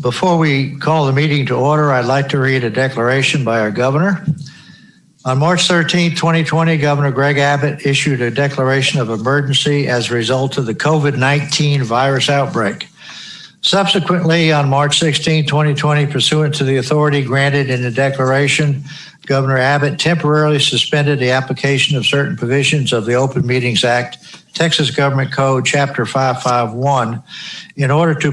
Before we call the meeting to order, I'd like to read a declaration by our governor. On March 13, 2020, Governor Greg Abbott issued a declaration of emergency as a result of the COVID-19 virus outbreak. Subsequently, on March 16, 2020, pursuant to the authority granted in the declaration, Governor Abbott temporarily suspended the application of certain provisions of the Open Meetings Act, Texas Government Code, Chapter 551, in order to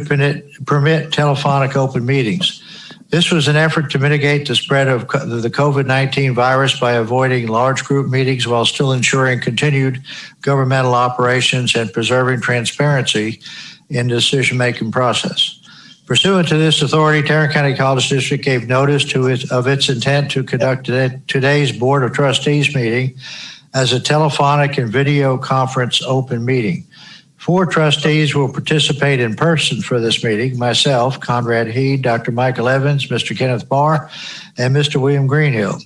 permit telephonic open meetings. This was an effort to mitigate the spread of the COVID-19 virus by avoiding large group meetings while still ensuring continued governmental operations and preserving transparency in the decision-making process. Pursuant to this authority, Tarrant County College District gave notice of its intent to conduct today's Board of Trustees meeting as a telephonic and video conference open meeting. 4 trustees will participate in person for this meeting: myself, Conrad Heed, Dr. Michael Evans, Mr. Kenneth Barr, and Mr. William Greenhill.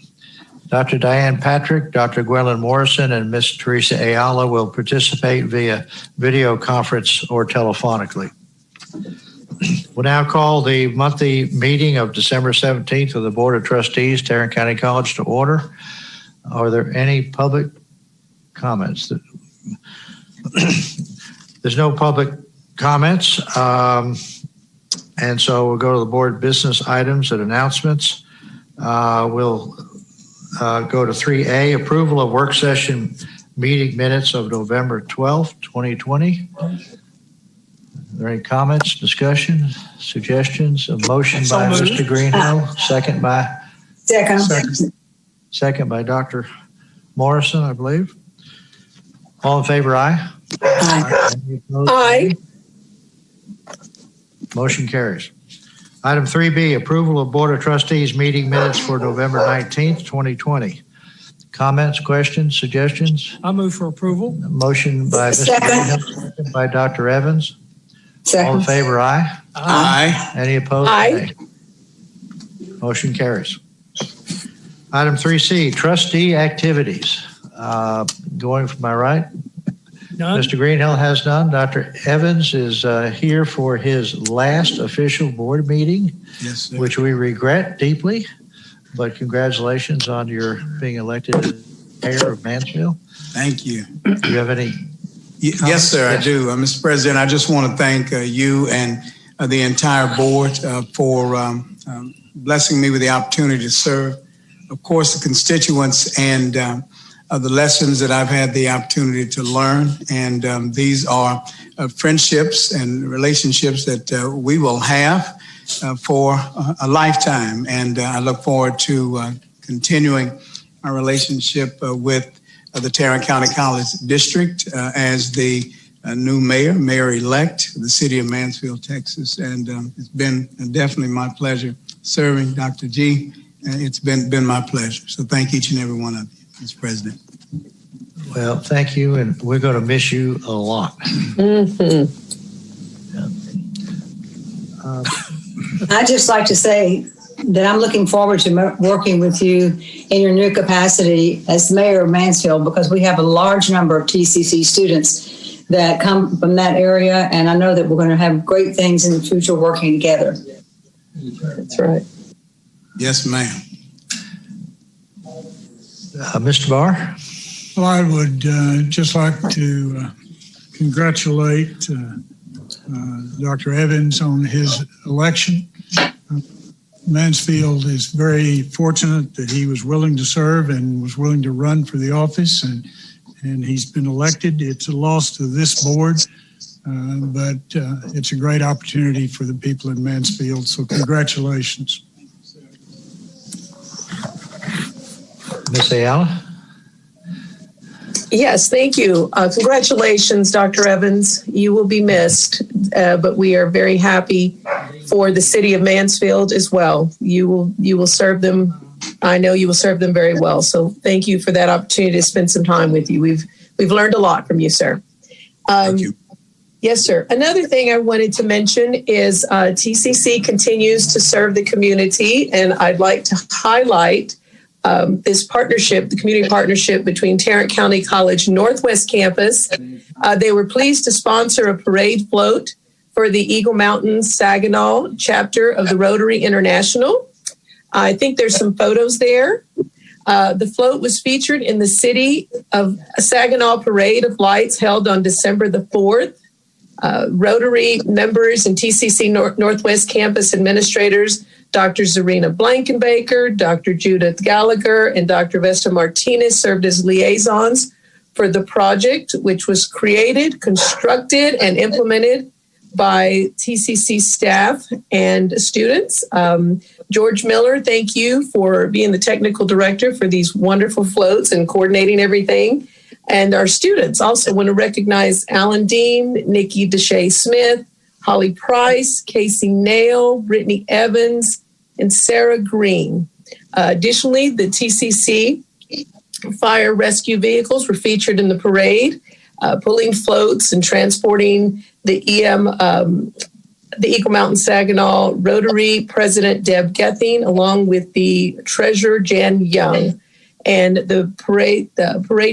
Dr. Diane Patrick, Dr. Gwendolyn Morrison, and Ms. Teresa Ayala will participate via video conference or telephonically. We'll now call the monthly meeting of December 17th of the Board of Trustees, Tarrant County College, to order. Are there any public comments? There's no public comments, and so we'll go to the board business items and announcements. We'll go to 3A, approval of work session meeting minutes of November 12th, 2020. Are there any comments, discussion, suggestions? A motion by Mr. Greenhill, second by? Second by Dr. Morrison, I believe. All in favor, aye? Aye. Aye. Motion carries. Item 3B, approval of Board of Trustees meeting minutes for November 19th, 2020. Comments, questions, suggestions? I move for approval. Motion by Mr. Greenhill, second by Dr. Evans. Second. All in favor, aye? Aye. Any opposed? Aye. Nay. Motion carries. Item 3C, Trustee Activities. Going from my right, None. Mr. Greenhill has none. Dr. Evans is here for his last official board meeting, yes, sir, which we regret deeply, but congratulations on your being elected as mayor of Mansfield. Thank you. Do you have any? Yes, sir, I do. Mr. President, I just want to thank you and the entire board for blessing me with the opportunity to serve. Of course, the constituents and the lessons that I've had the opportunity to learn. And these are friendships and relationships that we will have for a lifetime. And I look forward to continuing our relationship with the Tarrant County College District as the new mayor-elect of the city of Mansfield, Texas. And it's been definitely my pleasure serving Dr. G. It's been my pleasure. So thank each and every one of you, Mr. President. Well, thank you, and we're going to miss you a lot. Mm-hmm. I'd just like to say that I'm looking forward to working with you in your new capacity as mayor of Mansfield, because we have a large number of TCC students that come from that area, and I know that we're going to have great things in the future working together. That's right. Yes, ma'am. Mr. Barr? Well, I would just like to congratulate Dr. Evans on his election. Mansfield is very fortunate that he was willing to serve and was willing to run for the office, and he's been elected. It's a loss to this board, but it's a great opportunity for the people in Mansfield, so congratulations. Ms. Ayala? Yes, thank you. Congratulations, Dr. Evans. You will be missed, but we are very happy for the city of Mansfield as well. You will serve them. I know you will serve them very well. So thank you for that opportunity to spend some time with you. We've learned a lot from you, sir. Thank you. Yes, sir. Another thing I wanted to mention is TCC continues to serve the community, and I'd like to highlight this partnership, the community partnership between Tarrant County College Northwest Campus. They were pleased to sponsor a parade float for the Eagle Mountain Saginaw chapter of the Rotary International. I think there's some photos there. The float was featured in the City of Saginaw Parade of Lights held on December the 4th. Rotary members and TCC Northwest Campus administrators, Dr. Zarina Blankenbaker, Dr. Judith Gallagher, and Dr. Vesta Martinez served as liaisons for the project, which was created, constructed, and implemented by TCC staff and students. George Miller, thank you for being the technical director for these wonderful floats and coordinating everything. And our students also want to recognize Alan Dean, Nikki Deshay Smith, Holly Price, Casey Nail, Brittany Evans, and Sarah Green. Additionally, the TCC fire rescue vehicles were featured in the parade, pulling floats and transporting the Eagle Mountain Saginaw Rotary President Deb Gething, along with the Treasurer Jan Young. And the parade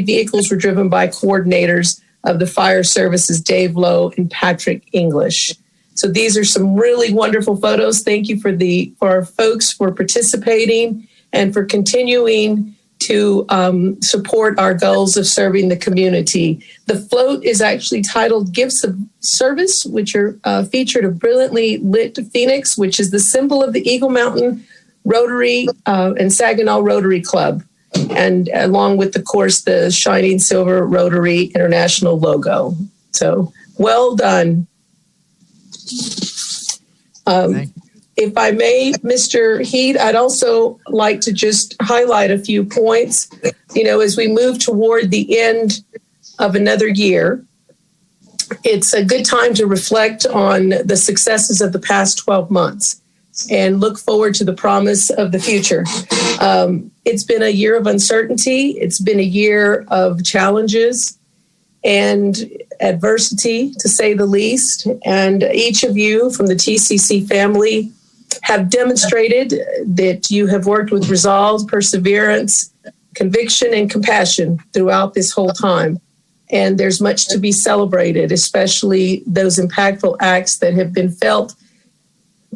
vehicles were driven by coordinators of the fire services, Dave Lowe and Patrick English. So these are some really wonderful photos. Thank you for our folks for participating and for continuing to support our goals of serving the community. The float is actually titled Gifts of Service, which are featured a brilliantly lit phoenix, which is the symbol of the Eagle Mountain Rotary and Saginaw Rotary Club. And along with, of course, the shining silver Rotary International logo. So well done. If I may, Mr. Heed, I'd also like to just highlight a few points. You know, as we move toward the end of another year, it's a good time to reflect on the successes of the past 12 months and look forward to the promise of the future. It's been a year of uncertainty. It's been a year of challenges and adversity, to say the least. And each of you from the TCC family have demonstrated that you have worked with resolve, perseverance, conviction, and compassion throughout this whole time. And there's much to be celebrated, especially those impactful acts that have been felt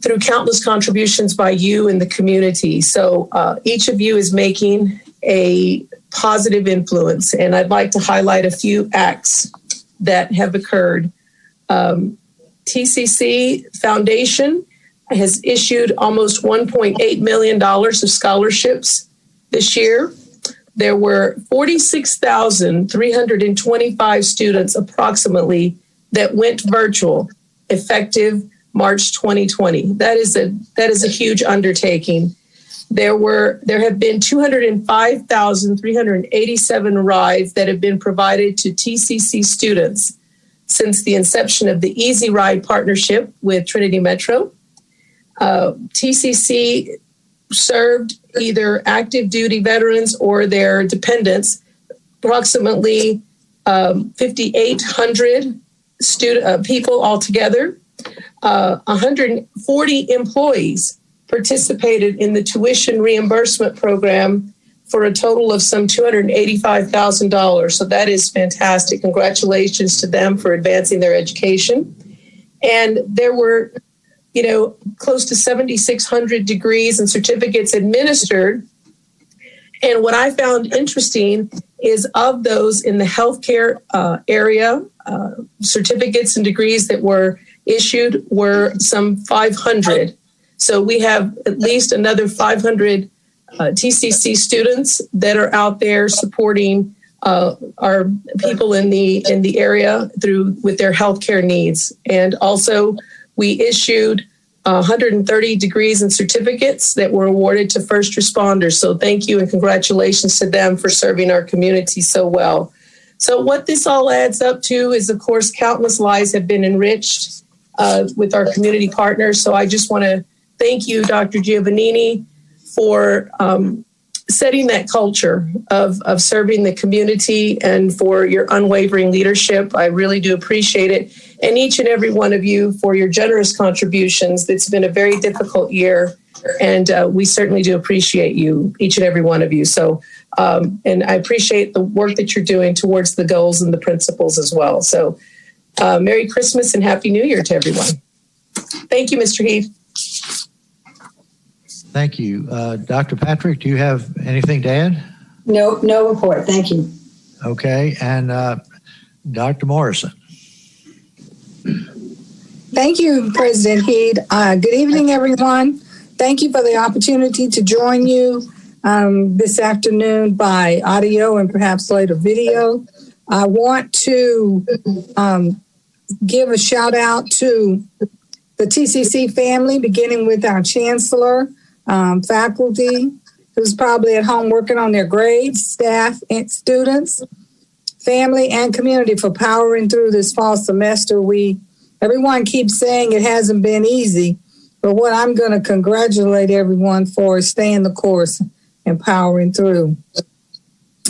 through countless contributions by you and the community. So each of you is making a positive influence. And I'd like to highlight a few acts that have occurred. TCC Foundation has issued almost $1.8 million of scholarships this year. There were 46,325 students approximately that went virtual effective March 2020. That is a huge undertaking. There have been 205,387 rides that have been provided to TCC students since the inception of the Easy Ride partnership with Trinity Metro. TCC served either active duty veterans or their dependents, approximately 5,800 people altogether. 140 employees participated in the tuition reimbursement program for a total of some $285,000. So that is fantastic. Congratulations to them for advancing their education. And there were, close to 7,600 degrees and certificates administered. And what I found interesting is of those in the healthcare area, certificates and degrees that were issued were some 500. So we have at least another 500 TCC students that are out there supporting our people in the area with their healthcare needs. And also we issued 130 degrees and certificates that were awarded to first responders. So thank you and congratulations to them for serving our community so well. So what this all adds up to is, of course, countless lives have been enriched with our community partners. So I just want to thank you, Dr. Giovannini, for setting that culture of serving the community and for your unwavering leadership. I really do appreciate it. And each and every one of you for your generous contributions. It's been a very difficult year, and we certainly do appreciate you, each and every one of you. So, and I appreciate the work that you're doing towards the goals and the principles as well. So Merry Christmas and Happy New Year to everyone. Thank you, Mr. Heath. Thank you. Dr. Patrick, do you have anything to add? No report. Thank you. Okay. And Dr. Morrison. Thank you, President Heed. Good evening, everyone. Thank you for the opportunity to join you this afternoon by audio and perhaps later video. I want to give a shout out to the TCC family, beginning with our Chancellor, faculty, who's probably at home working on their grades, staff and students, family and community for powering through this fall semester. Everyone keeps saying it hasn't been easy, but what I'm going to congratulate everyone for is staying the course and powering through.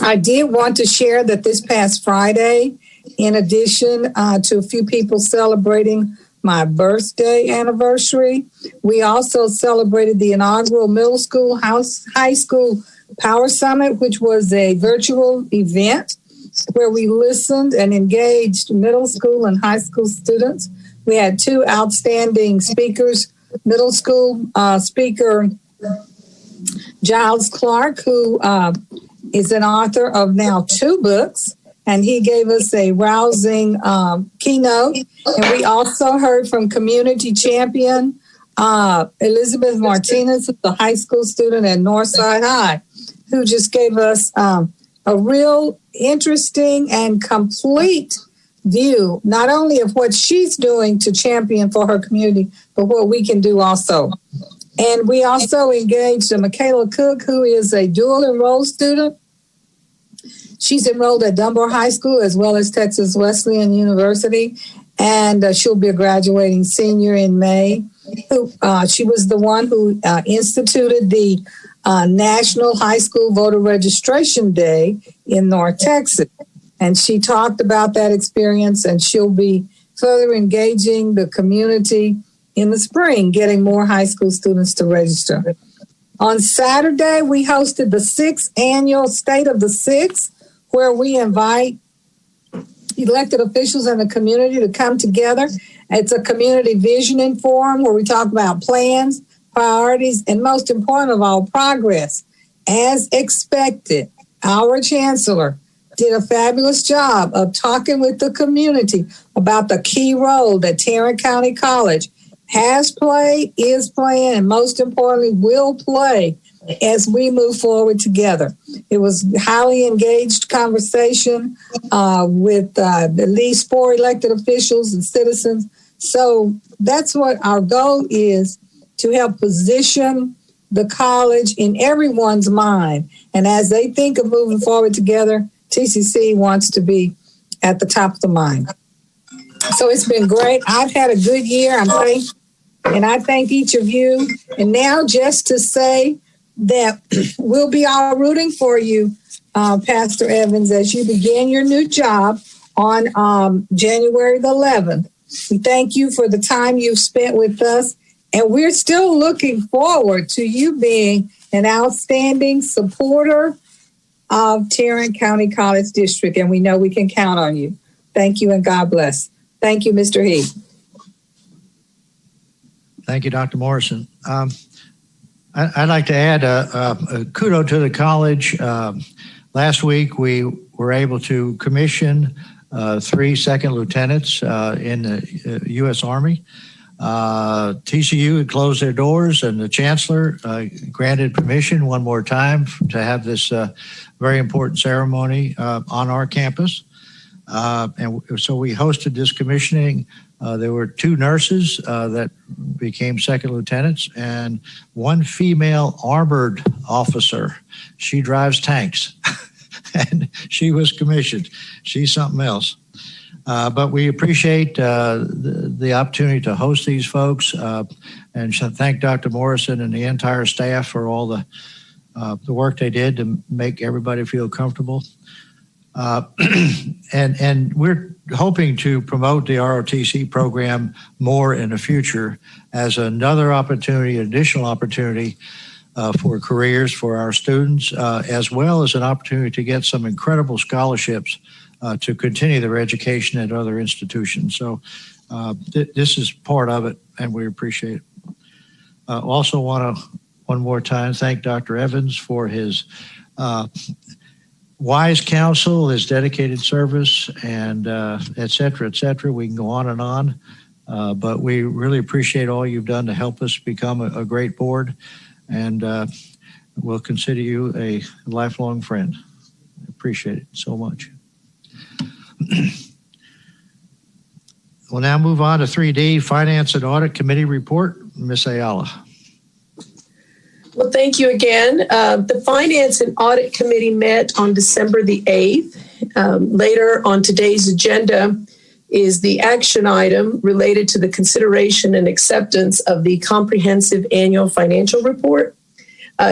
I did want to share that this past Friday, in addition to a few people celebrating my birthday anniversary, we also celebrated the inaugural middle school, high school Power Summit, which was a virtual event where we listened and engaged middle school and high school students. We had two outstanding speakers, middle school speaker Giles Clark, who is an author of now 2 books, and he gave us a rousing keynote. And we also heard from community champion Elizabeth Martinez, who's a high school student at Northside High, who just gave us a real interesting and complete view, not only of what she's doing to champion for her community, but what we can do also. And we also engaged Michaela Cook, who is a dual enrolled student. She's enrolled at Dunbar High School as well as Texas Wesleyan University, and she'll be a graduating senior in May. She was the one who instituted the National High School Voter Registration Day in North Texas. And she talked about that experience, and she'll be further engaging the community in the spring, getting more high school students to register. On Saturday, we hosted the 6th annual State of the Six, where we invite elected officials in the community to come together. It's a community visioning forum where we talk about plans, priorities, and most important of all, progress. As expected, our Chancellor did a fabulous job of talking with the community about the key role that Tarrant County College has played, is playing, and most importantly, will play as we move forward together. It was a highly engaged conversation with at least 4 elected officials and citizens. So that's what our goal is, to help position the college in everyone's mind. And as they think of moving forward together, TCC wants to be at the top of the mind. So it's been great. I've had a good year. I thank each of you. And now just to say that we'll be all rooting for you, Pastor Evans, as you begin your new job on January the 11th. We thank you for the time you've spent with us. And we're still looking forward to you being an outstanding supporter of Tarrant County College District, and we know we can count on you. Thank you, and God bless. Thank you, Mr. Heath. Thank you, Dr. Morrison. I'd like to add a kudo to the college. Last week, we were able to commission 3 second lieutenants in the U.S. Army. TCU had closed their doors, and the Chancellor granted permission one more time to have this very important ceremony on our campus. And so we hosted this commissioning. There were 2 nurses that became second lieutenants and 1 female armored officer. She drives tanks, and she was commissioned. She's something else. But we appreciate the opportunity to host these folks, and thank Dr. Morrison and the entire staff for all the work they did to make everybody feel comfortable. And we're hoping to promote the ROTC program more in the future as another opportunity, additional opportunity for careers for our students, as well as an opportunity to get some incredible scholarships to continue their education at other institutions. So this is part of it, and we appreciate it. Also want to, one more time, thank Dr. Evans for his wise counsel, his dedicated service, and et cetera, et cetera. We can go on and on, but we really appreciate all you've done to help us become a great board, and we'll consider you a lifelong friend. Appreciate it so much. We'll now move on to 3D, Finance and Audit Committee Report. Ms. Ayala. Well, thank you again. The Finance and Audit Committee met on December the 8th. Later on today's agenda is the action item related to the consideration and acceptance of the Comprehensive Annual Financial Report.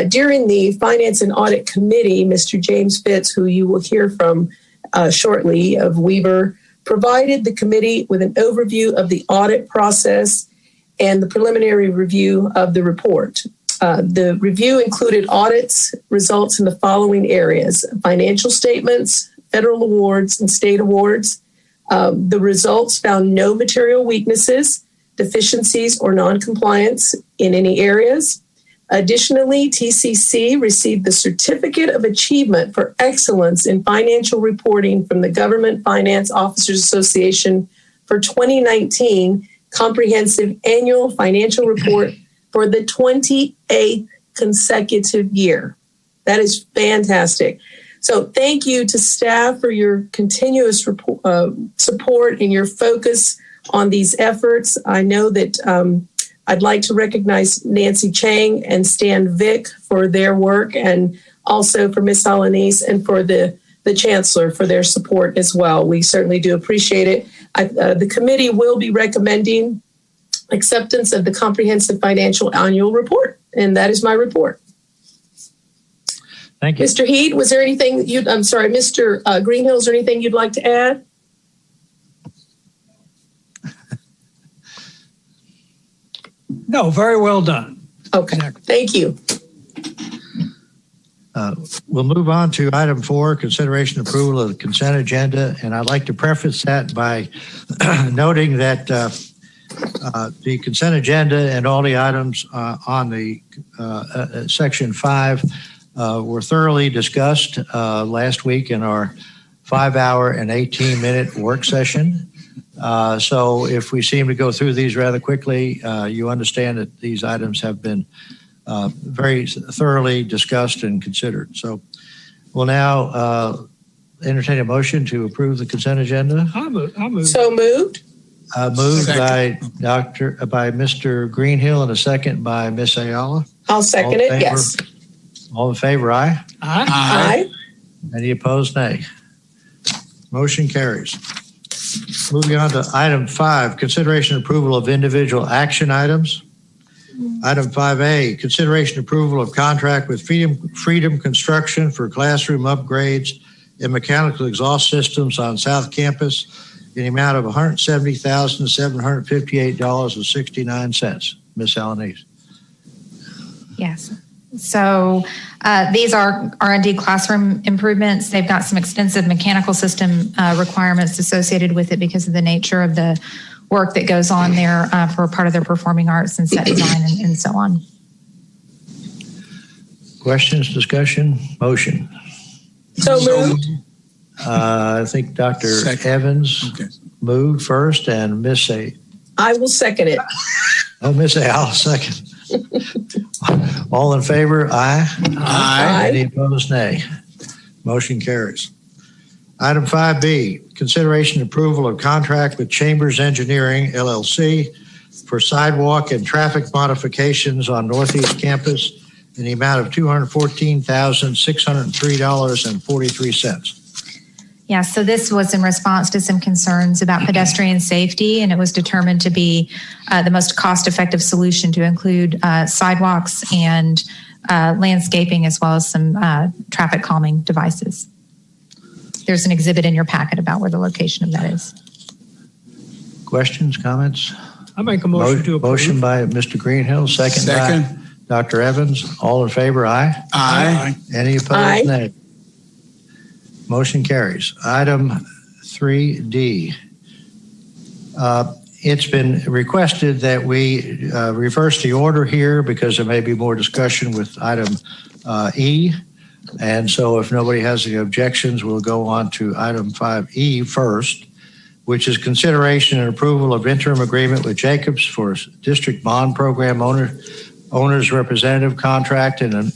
During the Finance and Audit Committee, Mr. James Fitz, who you will hear from shortly of Weber, provided the committee with an overview of the audit process and the preliminary review of the report. The review included audits results in the following areas: financial statements, federal awards, and state awards. The results found no material weaknesses, deficiencies, or noncompliance in any areas. Additionally, TCC received the Certificate of Achievement for Excellence in Financial Reporting from the Government Finance Officers Association for 2019 Comprehensive Annual Financial Report for the 28th consecutive year. That is fantastic. So thank you to staff for your continuous support and your focus on these efforts. I know that I'd like to recognize Nancy Chang and Stan Vick for their work, and also for Ms. Alanis and for the Chancellor for their support as well. We certainly do appreciate it. The committee will be recommending acceptance of the Comprehensive Financial Annual Report, and that is my report. Thank you. Mr. Heed, was there anything Mr. Greenhill, is there anything you'd like to add? No, very well done. Okay, thank you. We'll move on to item 4, consideration and approval of the consent agenda. And I'd like to preface that by noting that the consent agenda and all the items on the section 5 were thoroughly discussed last week in our 5-hour and 18-minute work session. So if we seem to go through these rather quickly, you understand that these items have been very thoroughly discussed and considered. So we'll now entertain a motion to approve the consent agenda. I move. So moved. Moved by Mr. Greenhill and a second by Ms. Ayala. I'll second it, yes. All in favor, aye? Aye. Any opposed, nay? Motion carries. Moving on to item 5, consideration and approval of individual action items. Item 5A, consideration and approval of contract with Freedom Construction for classroom upgrades and mechanical exhaust systems on South Campus in the amount of $170,758.69. Ms. Alanis. Yes. So these are R&D classroom improvements. They've got some extensive mechanical system requirements associated with it because of the nature of the work that goes on there for part of their performing arts and set design and so on. Questions, discussion, motion? So moved. I think Dr. Evans moved first and Miss A. I will second it. Oh, Miss A, I'll second. All in favor, aye? Aye. Any opposed, nay? Motion carries. Item 5B, consideration and approval of contract with Chambers Engineering, LLC for sidewalk and traffic modifications on Northeast Campus in the amount of $214,603.43. Yeah, so this was in response to some concerns about pedestrian safety, and it was determined to be the most cost-effective solution to include sidewalks and landscaping, as well as some traffic calming devices. There's an exhibit in your packet about where the location of that is. Questions, comments? I make a motion to approve. Motion by Mr. Greenhill, second by Dr. Evans. All in favor, aye? Aye. Any opposed, nay? Motion carries. Item 3D. It's been requested that we reverse the order here because there may be more discussion with item E. And so if nobody has any objections, we'll go on to item 5E first, which is consideration and approval of interim agreement with Jacobs for district bond program owner's representative contract in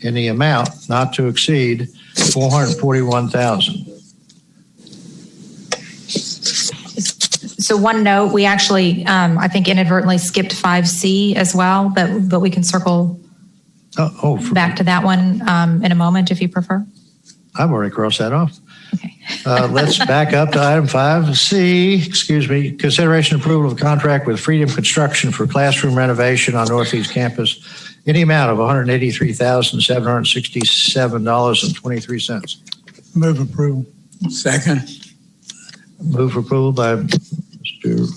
the amount not to exceed $441,000. So one note, we actually, I think inadvertently skipped 5C as well, but we can circle back to that one in a moment if you prefer. I've already crossed that off. Okay. Let's back up to item 5C, consideration and approval of a contract with Freedom Construction for classroom renovation on Northeast Campus in the amount of $183,767.23. Move approval. Second. Move for approval by Mr.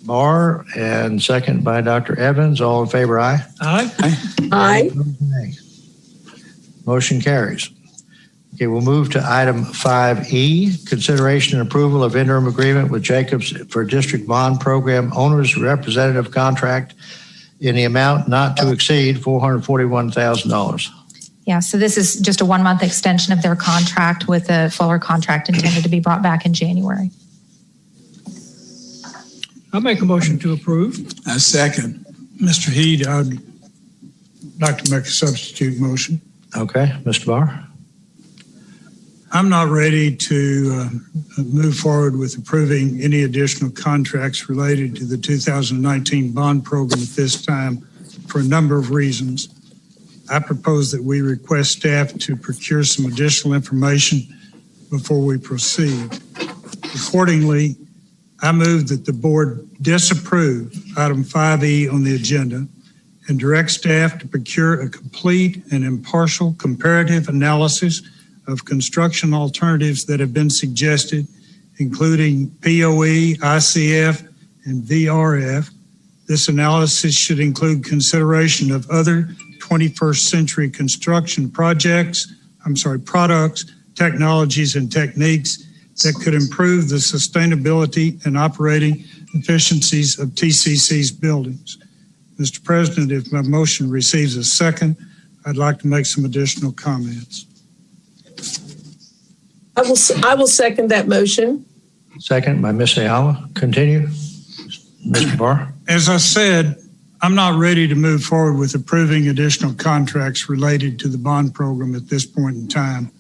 Barr and second by Dr. Evans. All in favor, aye? Aye. Aye. Motion carries. Okay, we'll move to item 5E, consideration and approval of interim agreement with Jacobs for district bond program owner's representative contract in the amount not to exceed $441,000. Yeah, so this is just a 1-month extension of their contract with a fuller contract intended to be brought back in January. I'll make a motion to approve. A second. Mr. Heed, I'd like to make a substitute motion. Okay, Mr. Barr. I'm not ready to move forward with approving any additional contracts related to the 2019 bond program at this time for a number of reasons. I propose that we request staff to procure some additional information before we proceed. Accordingly, I move that the board disapprove item 5E on the agenda and direct staff to procure a complete and impartial comparative analysis of construction alternatives that have been suggested, including POE, ICF, and VRF. This analysis should include consideration of other 21st century construction products, technologies, and techniques that could improve the sustainability and operating efficiencies of TCC's buildings. Mr. President, if my motion receives a second, I'd like to make some additional comments. I will second that motion. Second by Ms. Ayala. Continue. Mr. Barr. As I said, I'm not ready to move forward with approving additional contracts related to the bond program at this point in time.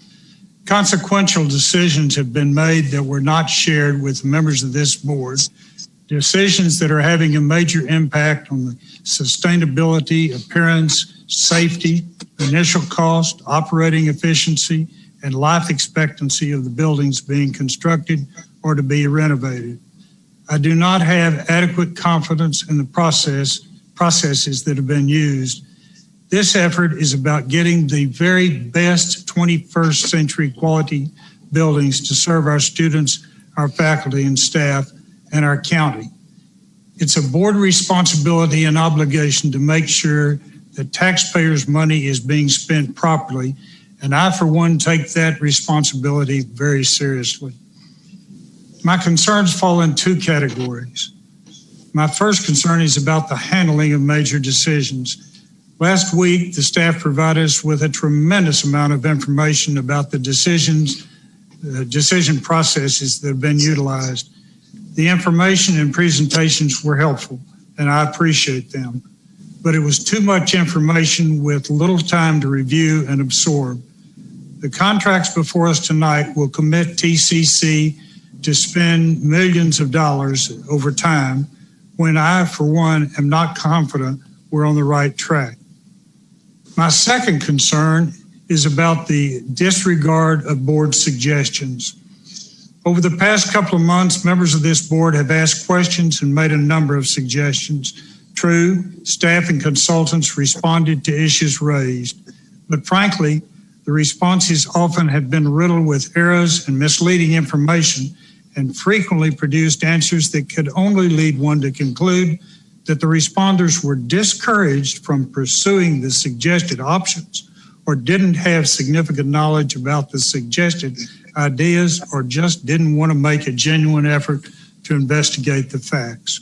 Consequential decisions have been made that were not shared with members of this board, decisions that are having a major impact on the sustainability, appearance, safety, initial cost, operating efficiency, and life expectancy of the buildings being constructed or to be renovated. I do not have adequate confidence in the processes that have been used. This effort is about getting the very best 21st century quality buildings to serve our students, our faculty and staff, and our county. It's a board responsibility and obligation to make sure that taxpayers' money is being spent properly, and I, for one, take that responsibility very seriously. My concerns fall in two categories. My first concern is about the handling of major decisions. Last week, the staff provided us with a tremendous amount of information about the decision processes that have been utilized. The information and presentations were helpful, and I appreciate them. But it was too much information with little time to review and absorb. The contracts before us tonight will commit TCC to spend millions of dollars over time when I, for one, am not confident we're on the right track. My second concern is about the disregard of board suggestions. Over the past couple of months, members of this board have asked questions and made a number of suggestions. True, staff and consultants responded to issues raised, but frankly, the responses often have been riddled with errors and misleading information and frequently produced answers that could only lead one to conclude that the responders were discouraged from pursuing the suggested options or didn't have significant knowledge about the suggested ideas, or just didn't want to make a genuine effort to investigate the facts.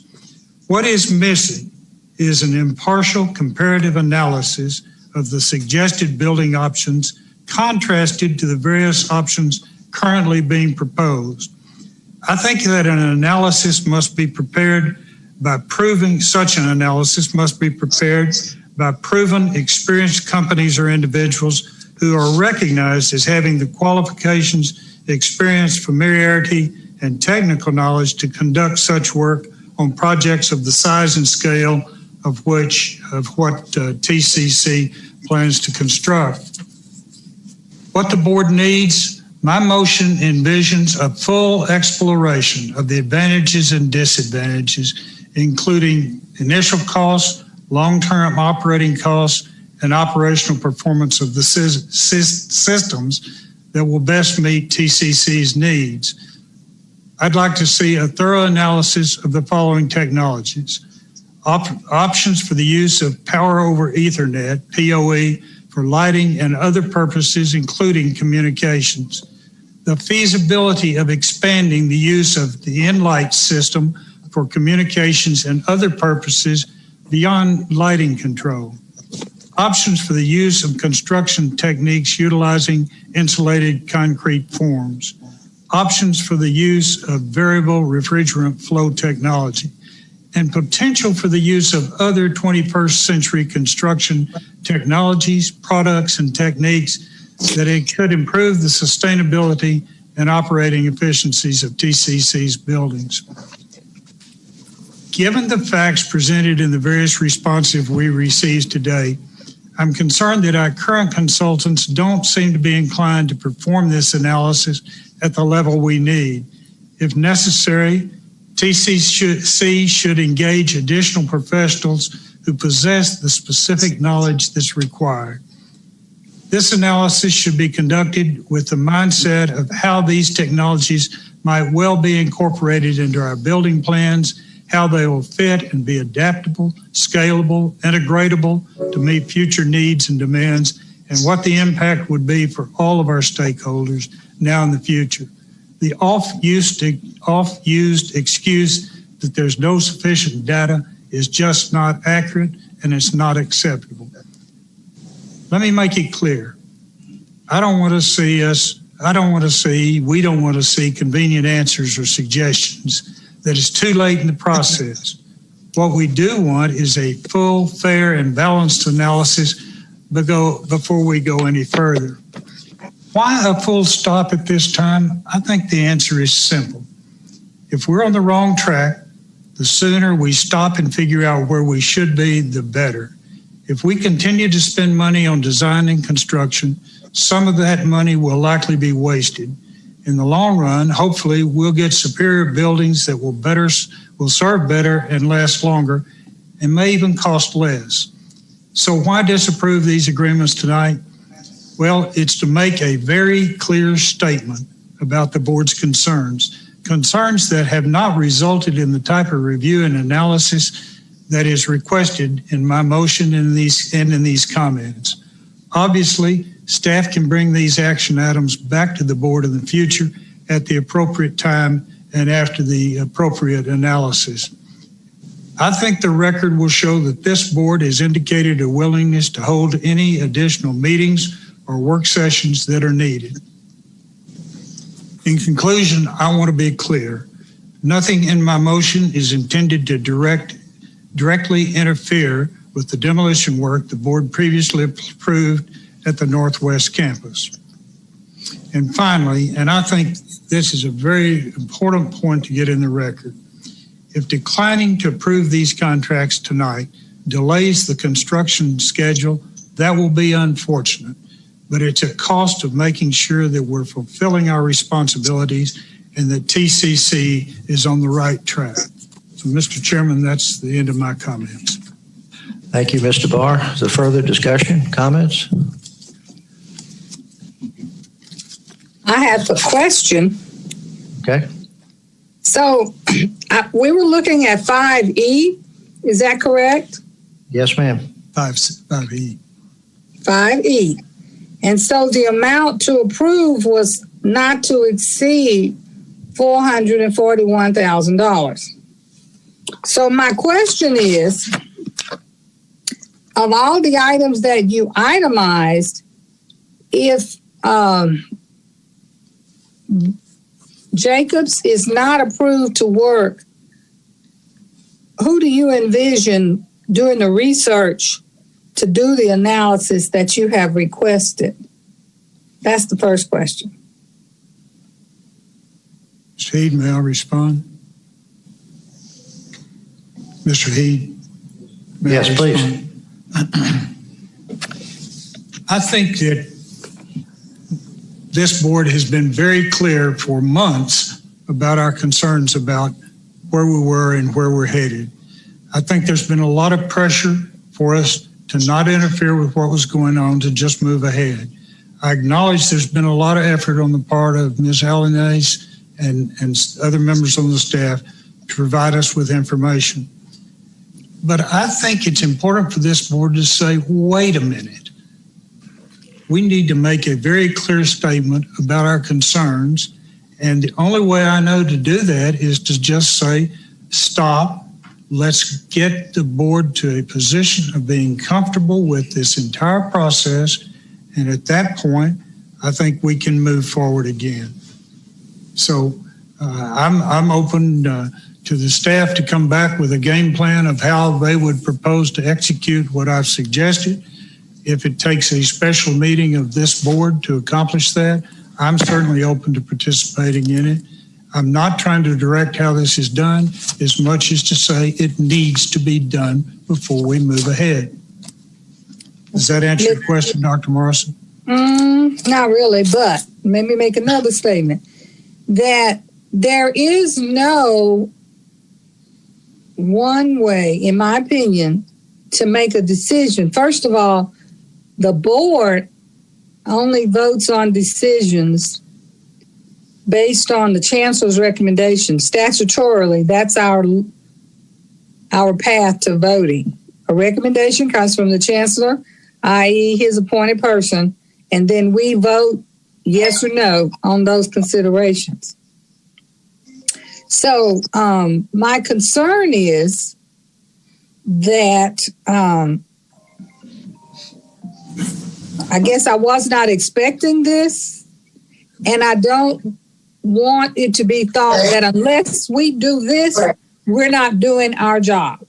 What is missing is an impartial comparative analysis of the suggested building options contrasted to the various options currently being proposed. I think that such an analysis must be prepared by proven experienced companies or individuals who are recognized as having the qualifications, experience, familiarity, and technical knowledge to conduct such work on projects of the size and scale of what TCC plans to construct. What the board needs, my motion envisions a full exploration of the advantages and disadvantages, including initial costs, long-term operating costs, and operational performance of the systems that will best meet TCC's needs. I'd like to see a thorough analysis of the following technologies. Options for the use of Power over Ethernet, PoE, for lighting and other purposes, including communications. The feasibility of expanding the use of the Enlight system for communications and other purposes beyond lighting control. Options for the use of construction techniques utilizing insulated concrete forms. Options for the use of variable refrigerant flow technology, and potential for the use of other 21st century construction technologies, products, and techniques that it could improve the sustainability and operating efficiencies of TCC's buildings. Given the facts presented in the various responses we received today, I'm concerned that our current consultants don't seem to be inclined to perform this analysis at the level we need. If necessary, TCC should engage additional professionals who possess the specific knowledge that's required. This analysis should be conducted with the mindset of how these technologies might well be incorporated into our building plans, how they will fit and be adaptable, scalable, integratable to meet future needs and demands, and what the impact would be for all of our stakeholders now and the future. The oft-used excuse that there's no sufficient data is just not accurate, and it's not acceptable. Let me make it clear. We don't want to see convenient answers or suggestions that is too late in the process. What we do want is a full, fair, and balanced analysis before we go any further. Why a full stop at this time? I think the answer is simple. If we're on the wrong track, the sooner we stop and figure out where we should be, the better. If we continue to spend money on design and construction, some of that money will likely be wasted. In the long run, hopefully, we'll get superior buildings that will serve better and last longer, and may even cost less. So why disapprove these agreements tonight? Well, it's to make a very clear statement about the board's concerns that have not resulted in the type of review and analysis that is requested in my motion and in these comments. Obviously, staff can bring these action items back to the board in the future at the appropriate time and after the appropriate analysis. I think the record will show that this board has indicated a willingness to hold any additional meetings or work sessions that are needed. In conclusion, I want to be clear. Nothing in my motion is intended to directly interfere with the demolition work the board previously approved at the Northwest campus. And finally, and I think this is a very important point to get in the record, if declining to approve these contracts tonight delays the construction schedule, that will be unfortunate, but it's a cost of making sure that we're fulfilling our responsibilities and that TCC is on the right track. So, Mr. Chairman, that's the end of my comments. Thank you, Mr. Barr. Is there further discussion, comments? I have a question. Okay. So we were looking at 5E. Is that correct? Yes, ma'am. 5E. 5E. And so the amount to approve was not to exceed $441,000. So my question is, of all the items that you itemized, if Jacobs is not approved to work, who do you envision doing the research to do the analysis that you have requested? That's the first question. Mr. Heed, may I respond? Mr. Heed? Yes, please. I think that this board has been very clear for months about our concerns about where we were and where we're headed. I think there's been a lot of pressure for us to not interfere with what was going on, to just move ahead. I acknowledge there's been a lot of effort on the part of Ms. Alanace and other members on the staff to provide us with information. But I think it's important for this board to say, wait a minute. We need to make a very clear statement about our concerns. And the only way I know to do that is to just say, stop. Let's get the board to a position of being comfortable with this entire process. And at that point, I think we can move forward again. So I'm open to the staff to come back with a game plan of how they would propose to execute what I've suggested. If it takes a special meeting of this board to accomplish that, I'm certainly open to participating in it. I'm not trying to direct how this is done as much as to say it needs to be done before we move ahead. Does that answer your question, Dr. Morrison? Not really, but let me make another statement that there is no one way, in my opinion, to make a decision. First of all, the board only votes on decisions based on the Chancellor's recommendation. Statutorily, that's our path to voting. A recommendation comes from the Chancellor, i.e. his appointed person, and then we vote yes or no on those considerations. So my concern is that I guess I was not expecting this, and I don't want it to be thought that unless we do this, we're not doing our job.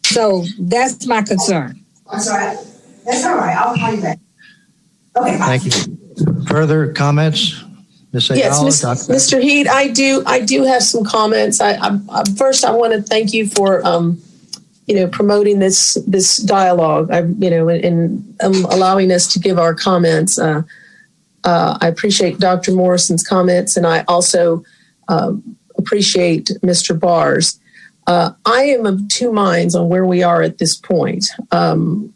So that's my concern. That's all right. That's all right. I'll call you back. Okay. Thank you. Further comments? Ms. Yes, Ayala, Mr. Heed, I do have some comments. First, I want to thank you for promoting this dialogue. And allowing us to give our comments. I appreciate Dr. Morrison's comments, and I also appreciate Mr. Barr's. I am of two minds on where we are at this point. I'm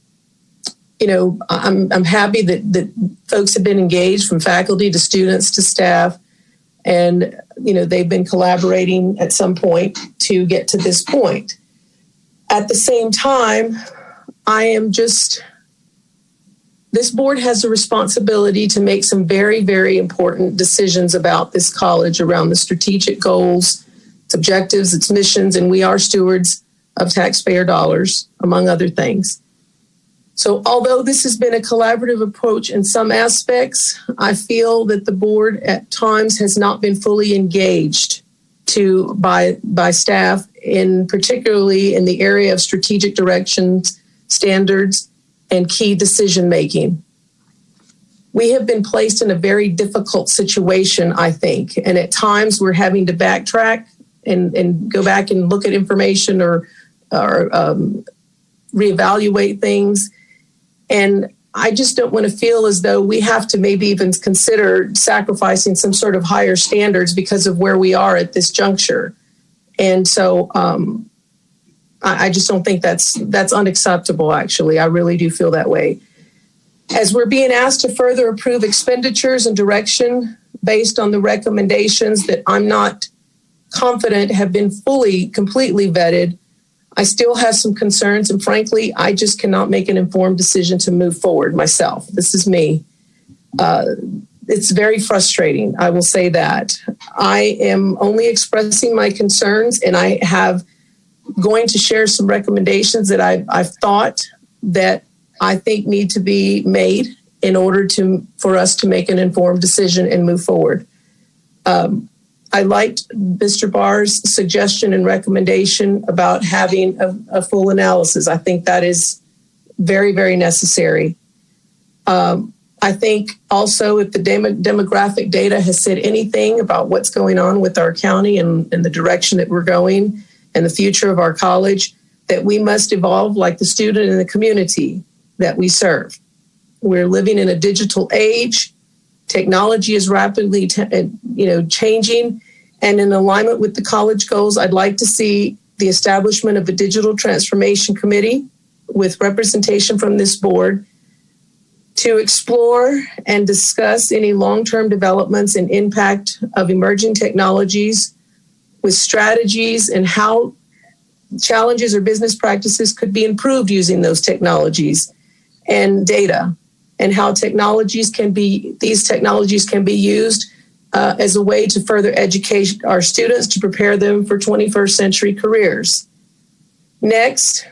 happy that folks have been engaged, from faculty to students to staff, and they've been collaborating at some point to get to this point. At the same time, this board has a responsibility to make some very, very important decisions about this college around the strategic goals, its objectives, its missions, and we are stewards of taxpayer dollars, among other things. So although this has been a collaborative approach in some aspects, I feel that the board at times has not been fully engaged by staff, particularly in the area of strategic directions, standards, and key decision making. We have been placed in a very difficult situation, I think, and at times we're having to backtrack and go back and look at information or reevaluate things. And I just don't want to feel as though we have to maybe even consider sacrificing some sort of higher standards because of where we are at this juncture. And so I just don't think that's unacceptable, actually. I really do feel that way. As we're being asked to further approve expenditures and direction based on the recommendations that I'm not confident have been completely vetted, I still have some concerns, and frankly, I just cannot make an informed decision to move forward myself. This is me. it's very frustrating. I will say that. I am only expressing my concerns, and I have going to share some recommendations that I've thought that I think need to be made in order for us to make an informed decision and move forward. I liked Mr. Barr's suggestion and recommendation about having a full analysis. I think that is very, very necessary. I think also if the demographic data has said anything about what's going on with our county and the direction that we're going and the future of our college, that we must evolve like the student and the community that we serve. We're living in a digital age. Technology is rapidly changing. And in alignment with the college goals, I'd like to see the establishment of a digital transformation committee with representation from this board to explore and discuss any long-term developments and impact of emerging technologies with strategies and how challenges or business practices could be improved using those technologies and data, and how these technologies can be used as a way to further educate our students to prepare them for 21st century careers. Next,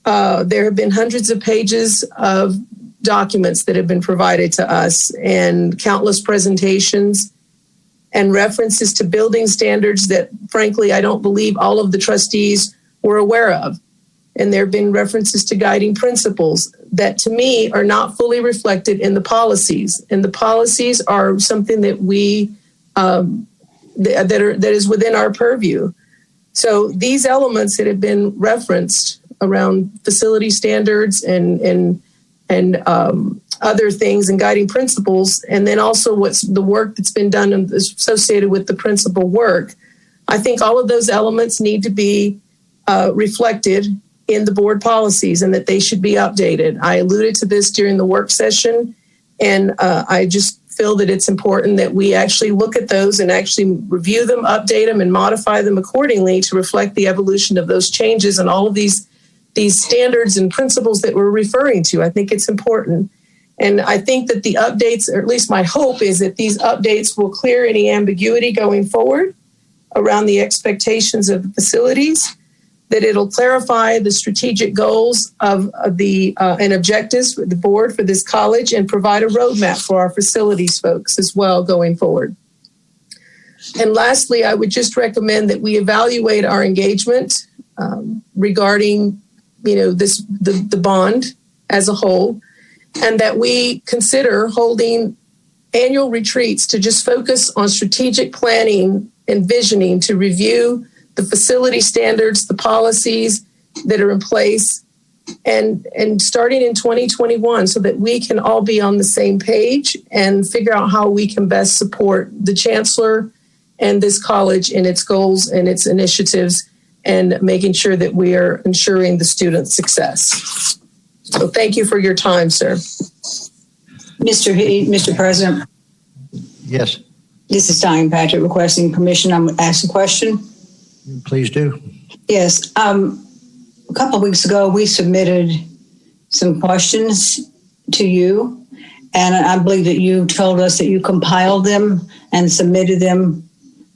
there have been hundreds of pages of documents that have been provided to us and countless presentations and references to building standards that, frankly, I don't believe all of the trustees were aware of. And there have been references to guiding principles that, to me, are not fully reflected in the policies. And the policies are something that that is within our purview. So these elements that have been referenced around facility standards and other things and guiding principles, and then also what's the work that's been done associated with the principal work, I think all of those elements need to be reflected in the board policies and that they should be updated. I alluded to this during the work session, and I just feel that it's important that we actually look at those and actually review them, update them, and modify them accordingly to reflect the evolution of those changes and all of these standards and principles that we're referring to. I think it's important. And I think that the updates, or at least my hope is that these updates will clear any ambiguity going forward around the expectations of the facilities, that it'll clarify the strategic goals of and objectives for the board for this college, and provide a roadmap for our facilities folks as well going forward. And lastly, I would just recommend that we evaluate our engagement regarding, the bond as a whole, and that we consider holding annual retreats to just focus on strategic planning and visioning to review the facility standards, the policies that are in place, and starting in 2021, so that we can all be on the same page and figure out how we can best support the Chancellor and this college in its goals and its initiatives, and making sure that we are ensuring the student success. So thank you for your time, sir. Mr. President. Yes. This is Diane Patrick requesting permission. I'm going to ask a question. Please do. Yes. A couple of weeks ago, we submitted some questions to you, and I believe that you told us that you compiled them and submitted them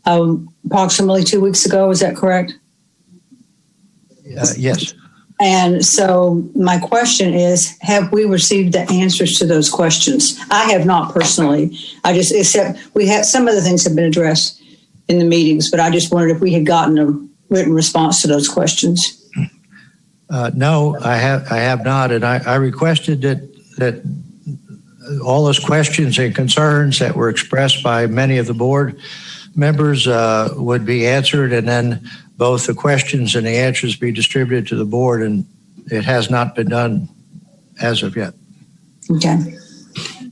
approximately 2 weeks ago. Is that correct? Yes. And so my question is, have we received the answers to those questions? I have not personally. Except we had some of the things have been addressed in the meetings, but I just wondered if we had gotten a written response to those questions. No, I have not. And I requested that all those questions and concerns that were expressed by many of the board members would be answered, and then both the questions and the answers be distributed to the board, and it has not been done as of yet. Okay.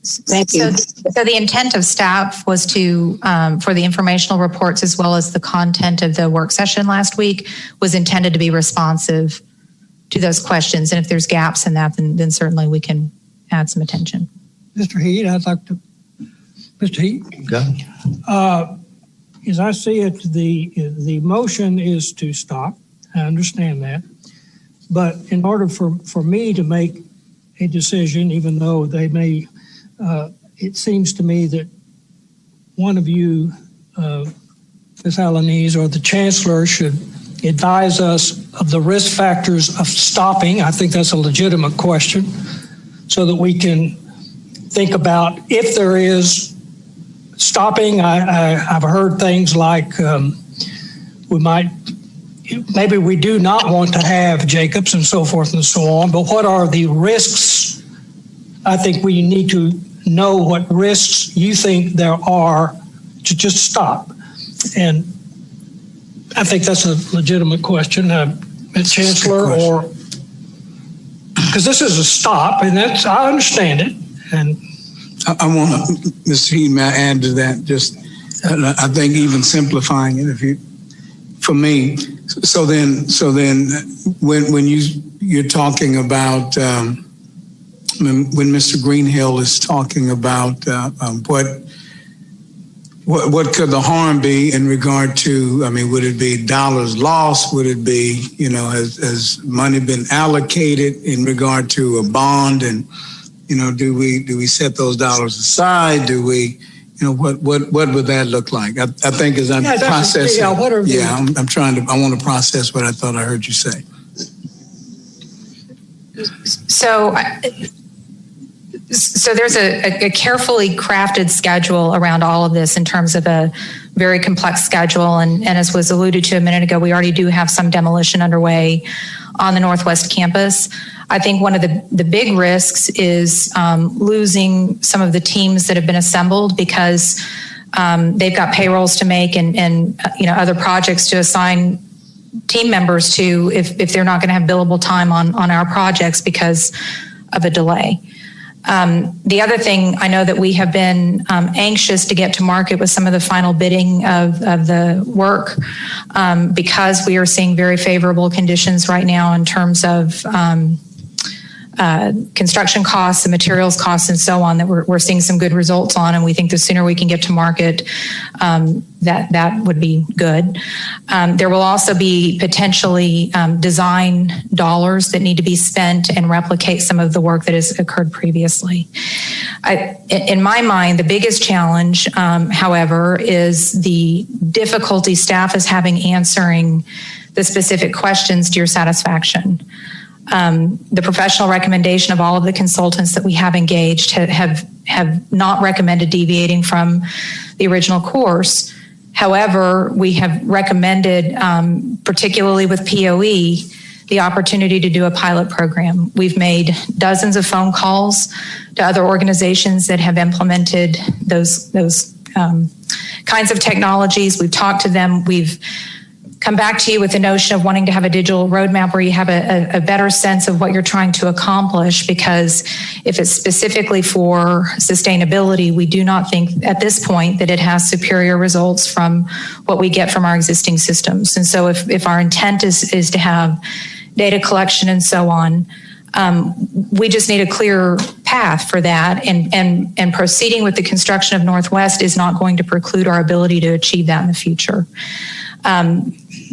Thank you. So the intent of staff was to, for the informational reports as well as the content of the work session last week, was intended to be responsive to those questions. And if there's gaps in that, then certainly we can add some attention. Mr. Heed, I'd like to, Mr. Heed. Go. As I see it, the motion is to stop. I understand that. But in order for me to make a decision, even though they may, it seems to me that one of you, Ms. Alanese or the Chancellor, should advise us of the risk factors of stopping. I think that's a legitimate question, so that we can think about if there is stopping. I've heard things like maybe we do not want to have Jacobs and so forth and so on, but what are the risks? I think we need to know what risks you think there are to just stop. And I think that's a legitimate question, Ms. Chancellor, or because this is a stop, and that's, I understand it. And I want to, Mr. Heaton, may I add to that? Just, I think even simplifying it, for me. So then, when you're talking about when Mr. Greenhill is talking about what could the harm be in regard to, I mean, would it be dollars lost? Would it be, has money been allocated in regard to a bond? And, do we set those dollars aside? Do we, what would that look like? I think as I'm processing, I want to process what I thought I heard you say. So there's a carefully crafted schedule around all of this in terms of a very complex schedule. And as was alluded to a minute ago, we already do have some demolition underway on the Northwest campus. I think one of the big risks is losing some of the teams that have been assembled because they've got payrolls to make and other projects to assign team members to if they're not going to have billable time on our projects because of a delay. The other thing, I know that we have been anxious to get to market with some of the final bidding of the work because we are seeing very favorable conditions right now in terms of construction costs and materials costs and so on that we're seeing some good results on, and we think the sooner we can get to market, that would be good. There will also be potentially design dollars that need to be spent and replicate some of the work that has occurred previously. In my mind, the biggest challenge, however, is the difficulty staff is having answering the specific questions to your satisfaction. The professional recommendation of all of the consultants that we have engaged have not recommended deviating from the original course. However, we have recommended, particularly with POE, the opportunity to do a pilot program. We've made dozens of phone calls to other organizations that have implemented those kinds of technologies. We've talked to them. We've come back to you with the notion of wanting to have a digital roadmap where you have a better sense of what you're trying to accomplish, because if it's specifically for sustainability, we do not think at this point that it has superior results from what we get from our existing systems. And so if our intent is to have data collection and so on, we just need a clear path for that, and proceeding with the construction of Northwest is not going to preclude our ability to achieve that in the future.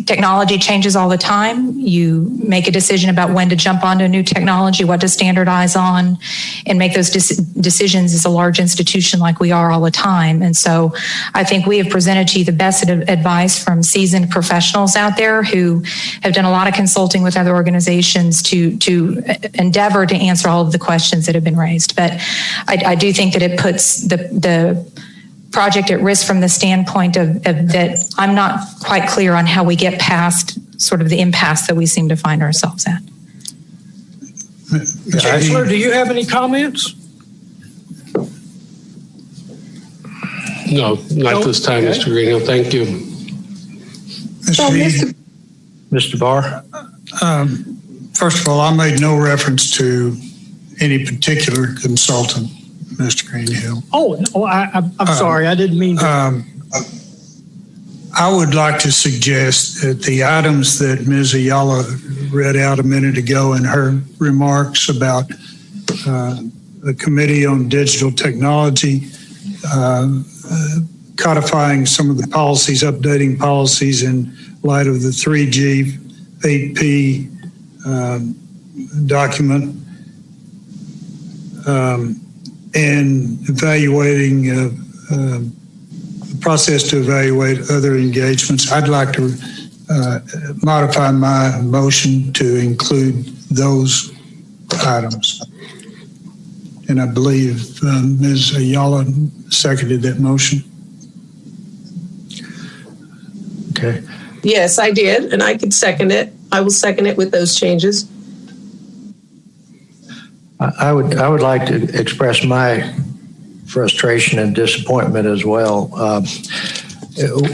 Technology changes all the time. You make a decision about when to jump onto a new technology, what to standardize on, and make those decisions as a large institution like we are all the time. And so I think we have presented to you the best advice from seasoned professionals out there who have done a lot of consulting with other organizations to endeavor to answer all of the questions that have been raised. But I do think that it puts the project at risk from the standpoint of that I'm not quite clear on how we get past sort of the impasse that we seem to find ourselves at. Chancellor, do you have any comments? No, not this time, okay. Mr. Greenhill. Thank you. Mr. Barr? First of all, I made no reference to any particular consultant, Mr. Greenhill. I'm sorry. I didn't mean to. I would like to suggest that the items that Ms. Ayala read out a minute ago in her remarks about the Committee on Digital Technology, codifying some of the policies, updating policies in light of the 3G 8P document, and evaluating the process to evaluate other engagements. I'd like to modify my motion to include those items. And I believe Ms. Ayala seconded that motion. Okay. Yes, I did, and I could second it. I will second it with those changes. I would like to express my frustration and disappointment as well.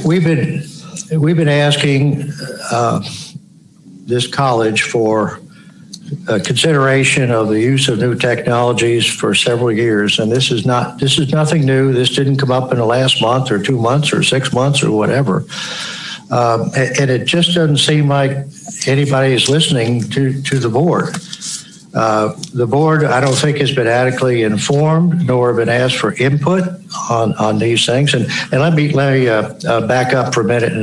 We've been asking this college for consideration of the use of new technologies for several years, and this is nothing new. This didn't come up in the last month or 2 months or 6 months or whatever, and it just doesn't seem like anybody is listening to the board. The board, I don't think, has been adequately informed, nor been asked for input on these things. And let me back up for a minute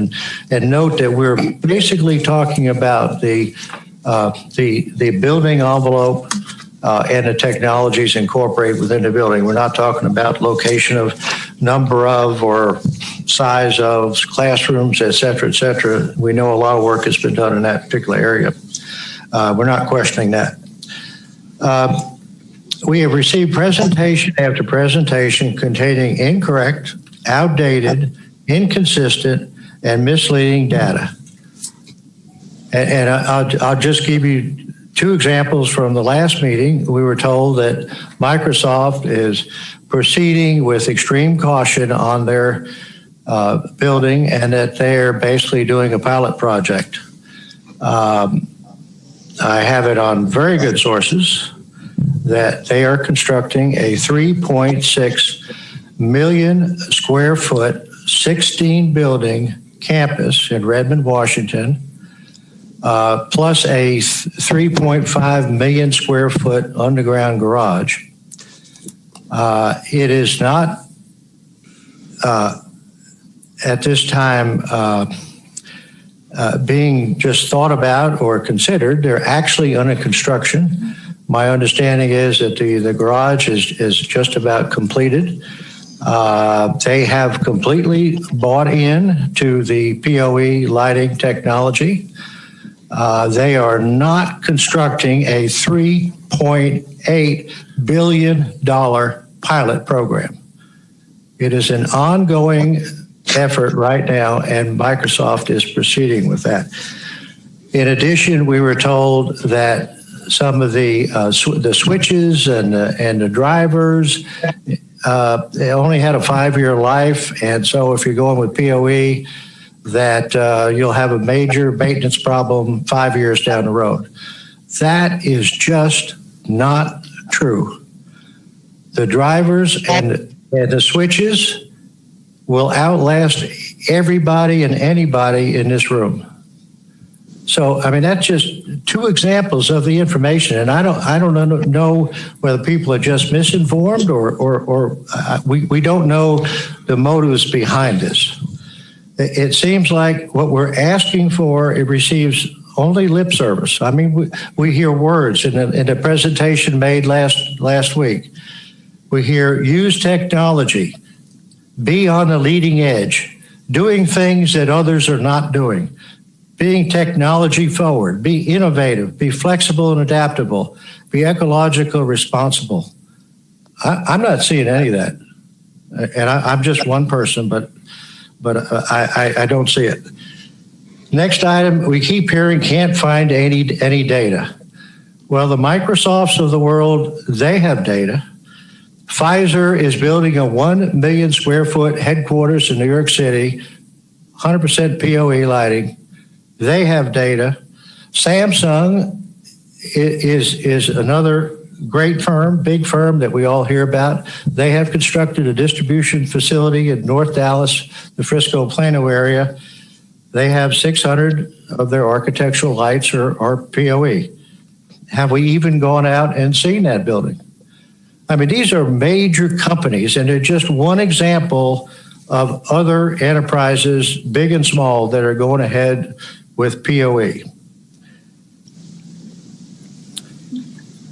and note that we're basically talking about the building envelope and the technologies incorporated within the building. We're not talking about location of, number of, or size of classrooms, et cetera, et cetera. We know a lot of work has been done in that particular area. We're not questioning that. We have received presentation after presentation containing incorrect, outdated, inconsistent, and misleading data. And I'll just give you 2 examples from the last meeting. We were told that Microsoft is proceeding with extreme caution on their building and that they're basically doing a pilot project. I have it on very good sources that they are constructing a 3.6 million square foot, 16 building campus in Redmond, Washington, plus a 3.5 million square foot underground garage. It is not at this time being just thought about or considered. They're actually under construction. My understanding is that the garage is just about completed. They have completely bought in to the POE lighting technology. They are not constructing a $3.8 billion pilot program. It is an ongoing effort right now, and Microsoft is proceeding with that. In addition, we were told that some of the switches and the drivers they only had a 5-year life, and so if you're going with POE, that you'll have a major maintenance problem 5 years down the road. That is just not true. The drivers and the switches will outlast everybody and anybody in this room. So, I mean, that's just 2 examples of the information, and I don't know whether people are just misinformed or we don't know the motives behind this. It seems like what we're asking for, it receives only lip service. I mean, we hear words in the presentation made last week. We hear use technology, be on the leading edge, doing things that others are not doing, being technology forward, be innovative, be flexible and adaptable, be ecological, responsible. I'm not seeing any of that. And I'm just one person, but I don't see it. Next item, we keep hearing can't find any data. Well, the Microsofts of the world, they have data. Pfizer is building a 1 million square foot headquarters in New York City, 100% POE lighting. They have data. Samsung is another great firm, big firm that we all hear about. They have constructed a distribution facility in North Dallas, the Frisco Plano area. They have 600 of their architectural lights are POE. Have we even gone out and seen that building? I mean, these are major companies, and they're just one example of other enterprises, big and small, that are going ahead with POE.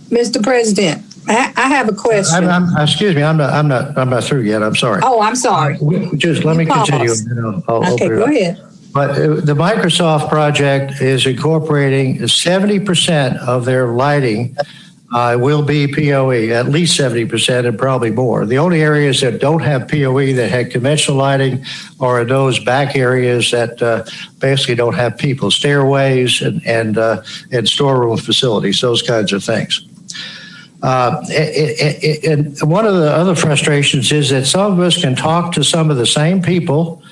Mr. President, I have a question. Excuse me, I'm not through yet. I'm sorry. Oh, I'm sorry. Just let me continue. Pause. And then I'll Okay, open it go up. ahead. But the Microsoft project is incorporating 70% of their lighting will be POE, at least 70% and probably more. The only areas that don't have POE that had conventional lighting are those back areas that basically don't have people, stairways and storeroom facilities, those kinds of things. And one of the other frustrations is that some of us can talk to some of the same people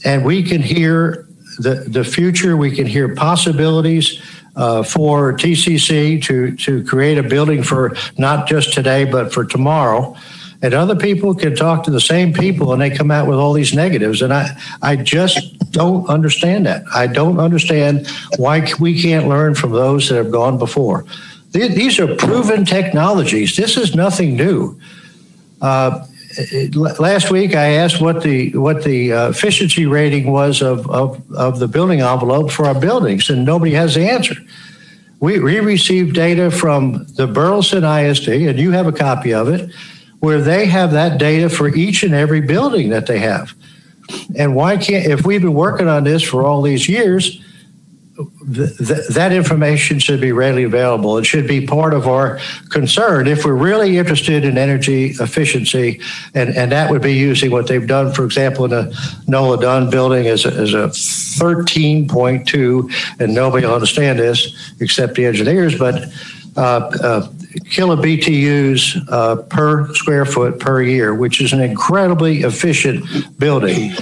and we can hear the future, we can hear possibilities for TCC to create a building for not just today, but for tomorrow. And other people can talk to the same people and they come out with all these negatives. And I just don't understand that. I don't understand why we can't learn from those that have gone before. These are proven technologies. This is nothing new. Last week, I asked what the efficiency rating was of the building envelope for our buildings, and nobody has the answer. We received data from the Burleson ISD, and you have a copy of it, where they have that data for each and every building that they have. And why can't, if we've been working on this for all these years, that information should be readily available. It should be part of our concern if we're really interested in energy efficiency, and that would be using what they've done, for example, in a Nola Dunn building as a 13.2, and nobody will understand this except the engineers, but kilo BTUs per square foot per year, which is an incredibly efficient building.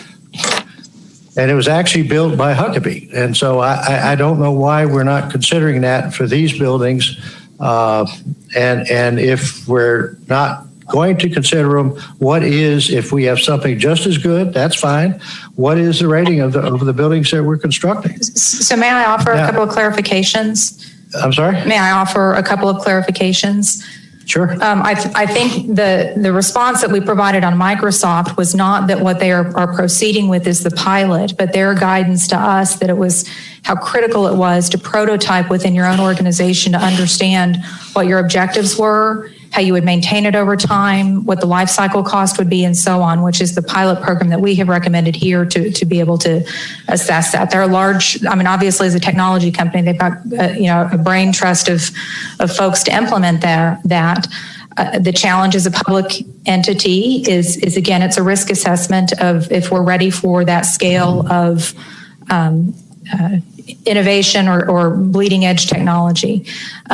And it was actually built by Huckabee. And so I don't know why we're not considering that for these buildings. And if we're not going to consider them, what is, if we have something just as good, that's fine. What is the rating of the buildings that we're constructing? So may I offer a couple of clarifications? I'm sorry? May I offer a couple of clarifications? Sure. I think the response that we provided on Microsoft was not that what they are proceeding with is the pilot, but their guidance to us that it was how critical it was to prototype within your own organization to understand what your objectives were, how you would maintain it over time, what the life cycle cost would be, and so on, which is the pilot program that we have recommended here to be able to assess that. They're large, I mean, obviously as a technology company, they've got a brain trust of folks to implement that. The challenge as a public entity is again, it's a risk assessment of if we're ready for that scale of innovation or bleeding edge technology.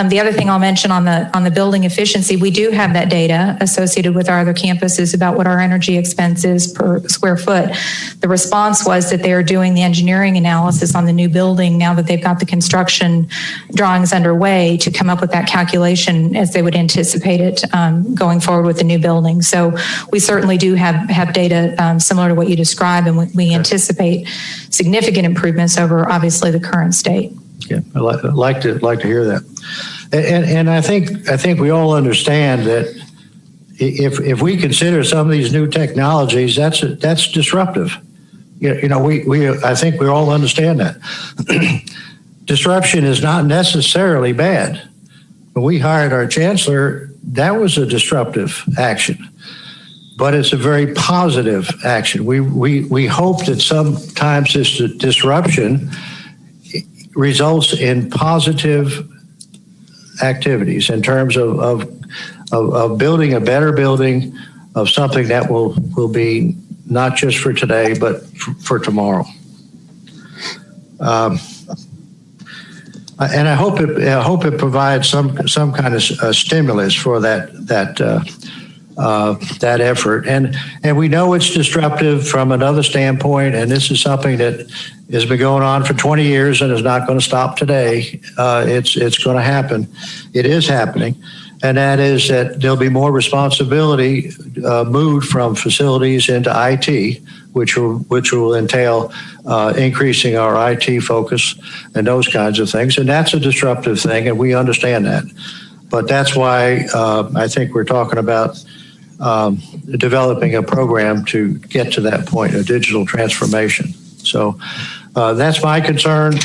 The other thing I'll mention on the building efficiency, we do have that data associated with our other campuses about what our energy expense is per square foot. The response was that they are doing the engineering analysis on the new building now that they've got the construction drawings underway to come up with that calculation as they would anticipate it going forward with the new building. So we certainly do have data similar to what you described, and we anticipate significant improvements over obviously the current state. Yeah, I like to hear that, and I think we all understand that if we consider some of these new technologies, that's disruptive. I think we all understand that. Disruption is not necessarily bad. When we hired our chancellor, that was a disruptive action, but it's a very positive action. We hope that sometimes this disruption results in positive activities in terms of building a better building, of something that will be not just for today, but for tomorrow. And I hope it provides some kind of stimulus for that effort. And we know it's disruptive from another standpoint, and this is something that has been going on for 20 years and is not going to stop today. It's going to happen. It is happening. And that is that there'll be more responsibility moved from facilities into IT, which will entail increasing our IT focus and those kinds of things. And that's a disruptive thing, and we understand that. But that's why I think we're talking about developing a program to get to that point, a digital transformation. So that's my concern.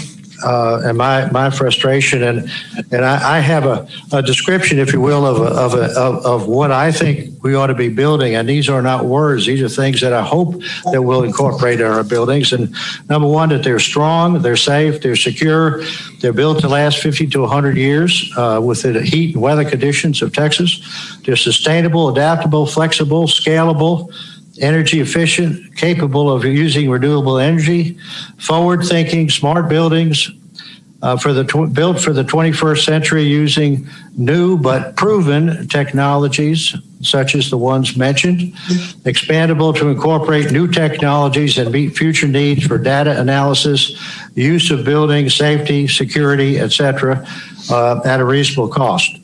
and my frustration, and I have a description, if you will, of what I think we ought to be building. And these are not words; these are things that I hope that we'll incorporate in our buildings. And number one, that they're strong, they're safe, they're secure, they're built to last 50 to 100 years with the heat and weather conditions of Texas. They're sustainable, adaptable, flexible, scalable, energy efficient, capable of using renewable energy, forward-thinking, smart buildings built for the 21st century using new but proven technologies such as the ones mentioned, expandable to incorporate new technologies and meet future needs for data analysis, use of building safety, security, etc., at a reasonable cost.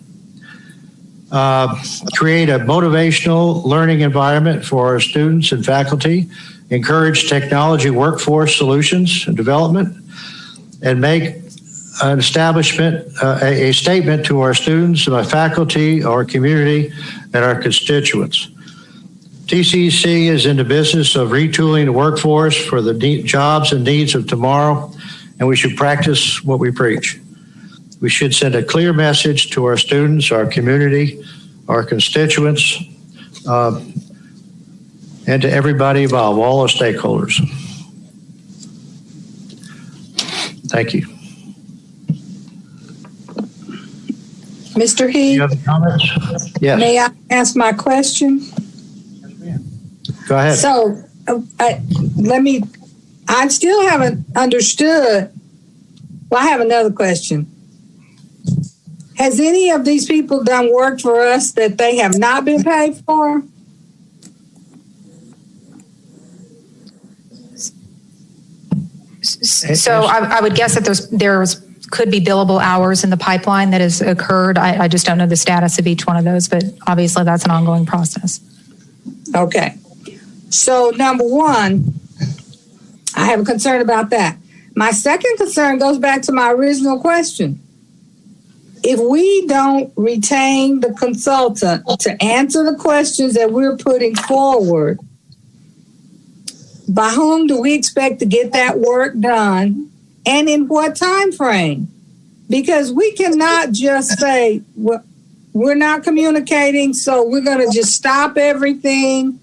Create a motivational learning environment for our students and faculty, encourage technology workforce solutions and development, and make an establishment, a statement to our students, our faculty, our community, and our constituents. TCC is in the business of retooling the workforce for the jobs and needs of tomorrow, and we should practice what we preach. We should send a clear message to our students, our community, our constituents, and to everybody involved, all our stakeholders. Thank you. Mr. Heath, Any other comments? Yes. may I ask my question? Go ahead. So I still haven't understood. Well, I have another question. Has any of these people done work for us that they have not been paid for? So I would guess that there's could be billable hours in the pipeline that has occurred. I just don't know the status of each one of those, but obviously that's an ongoing process. Okay. So number one, I have a concern about that. My second concern goes back to my original question. If we don't retain the consultant to answer the questions that we're putting forward, by whom do we expect to get that work done, and in what time frame? Because we cannot just say, well, we're not communicating, so we're going to just stop everything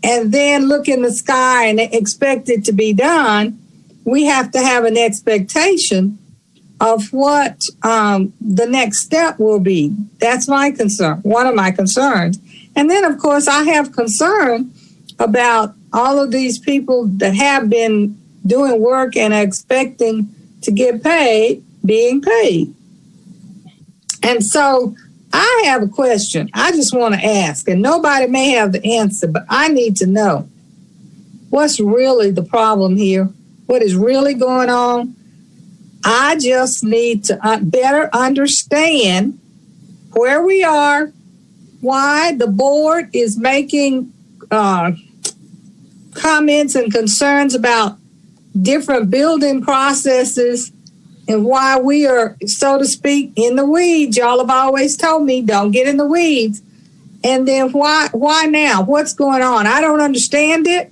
and then look in the sky and expect it to be done. We have to have an expectation of what the next step will be. That's my concern, one of my concerns. And then, of course, I have concern about all of these people that have been doing work and are expecting to get paid, being paid. And so I have a question I just want to ask, and nobody may have the answer, but I need to know what's really the problem here, what is really going on. I just need to better understand where we are, why the board is making comments and concerns about different building processes, and why we are, so to speak, in the weeds. Y'all have always told me, don't get in the weeds. And then why now? What's going on? I don't understand it.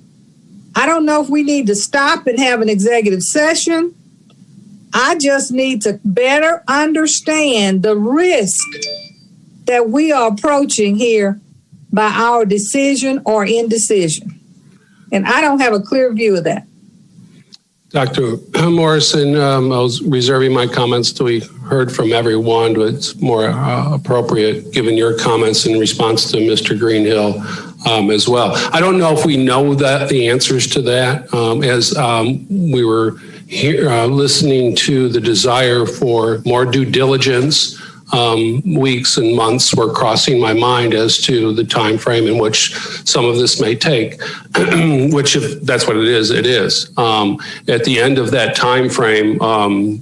I don't know if we need to stop and have an executive session. I just need to better understand the risk that we are approaching here by our decision or indecision. And I don't have a clear view of that. Dr. Morrison, I was reserving my comments till we heard from everyone, but it's more appropriate given your comments in response to Mr. Greenhill as well. I don't know if we know the answers to that. As we were here listening to the desire for more due diligence, weeks and months were crossing my mind as to the time frame in which some of this may take, which if that's what it is, it is. At the end of that time frame,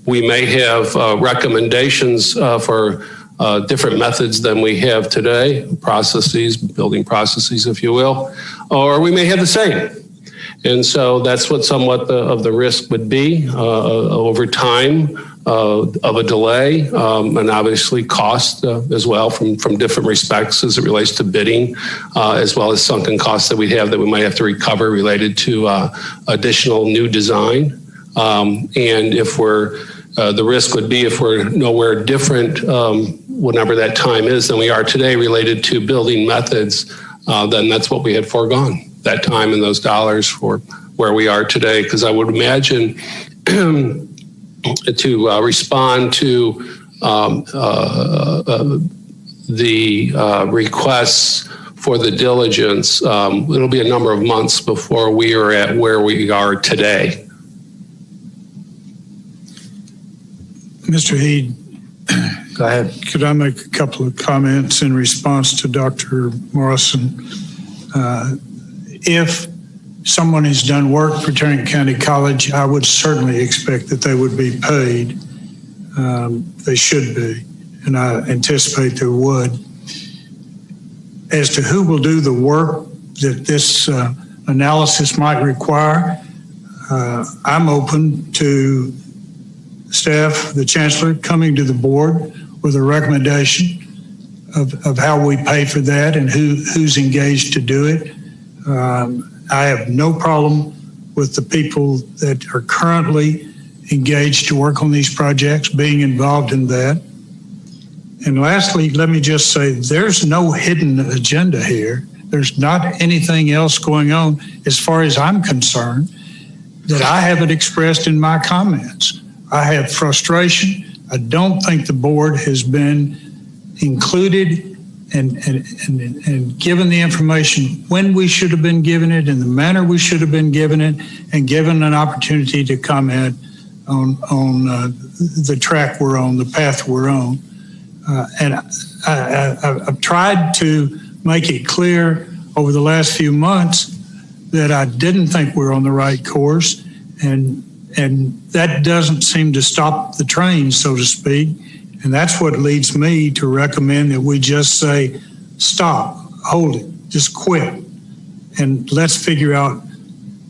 we may have recommendations for different methods than we have today, processes, building processes, if you will, or we may have the same. And so that's what somewhat of the risk would be over time. Of a delay, and obviously cost as well from different respects as it relates to bidding, as well as sunken costs that we have that we might have to recover related to additional new design. And if we're the risk would be if we're nowhere different, whenever that time is, than we are today related to building methods, then that's what we had foregone, that time and those dollars for where we are today. Because I would imagine to respond to the requests for the diligence, it'll be a number of months before we are at where we are today. Mr. Heed, Go ahead. could I make a couple of comments in response to Dr. Morrison? If someone has done work for Tarrant County College, I would certainly expect that they would be paid. They should be, and I anticipate they would. As to who will do the work that this analysis might require, I'm open to staff, the Chancellor, coming to the board with a recommendation of how we pay for that and who's engaged to do it. I have no problem with the people that are currently engaged to work on these projects being involved in that. And lastly, let me just say, there's no hidden agenda here. There's not anything else going on, as far as I'm concerned, that I haven't expressed in my comments. I have frustration. I don't think the board has been included and given the information when we should have been given it, in the manner we should have been given it, and given an opportunity to comment on the track we're on, the path we're on. And I've tried to make it clear over the last few months that I didn't think we're on the right course, and that doesn't seem to stop the train, so to speak. And that's what leads me to recommend that we just say, stop, hold it, just quit, and let's figure out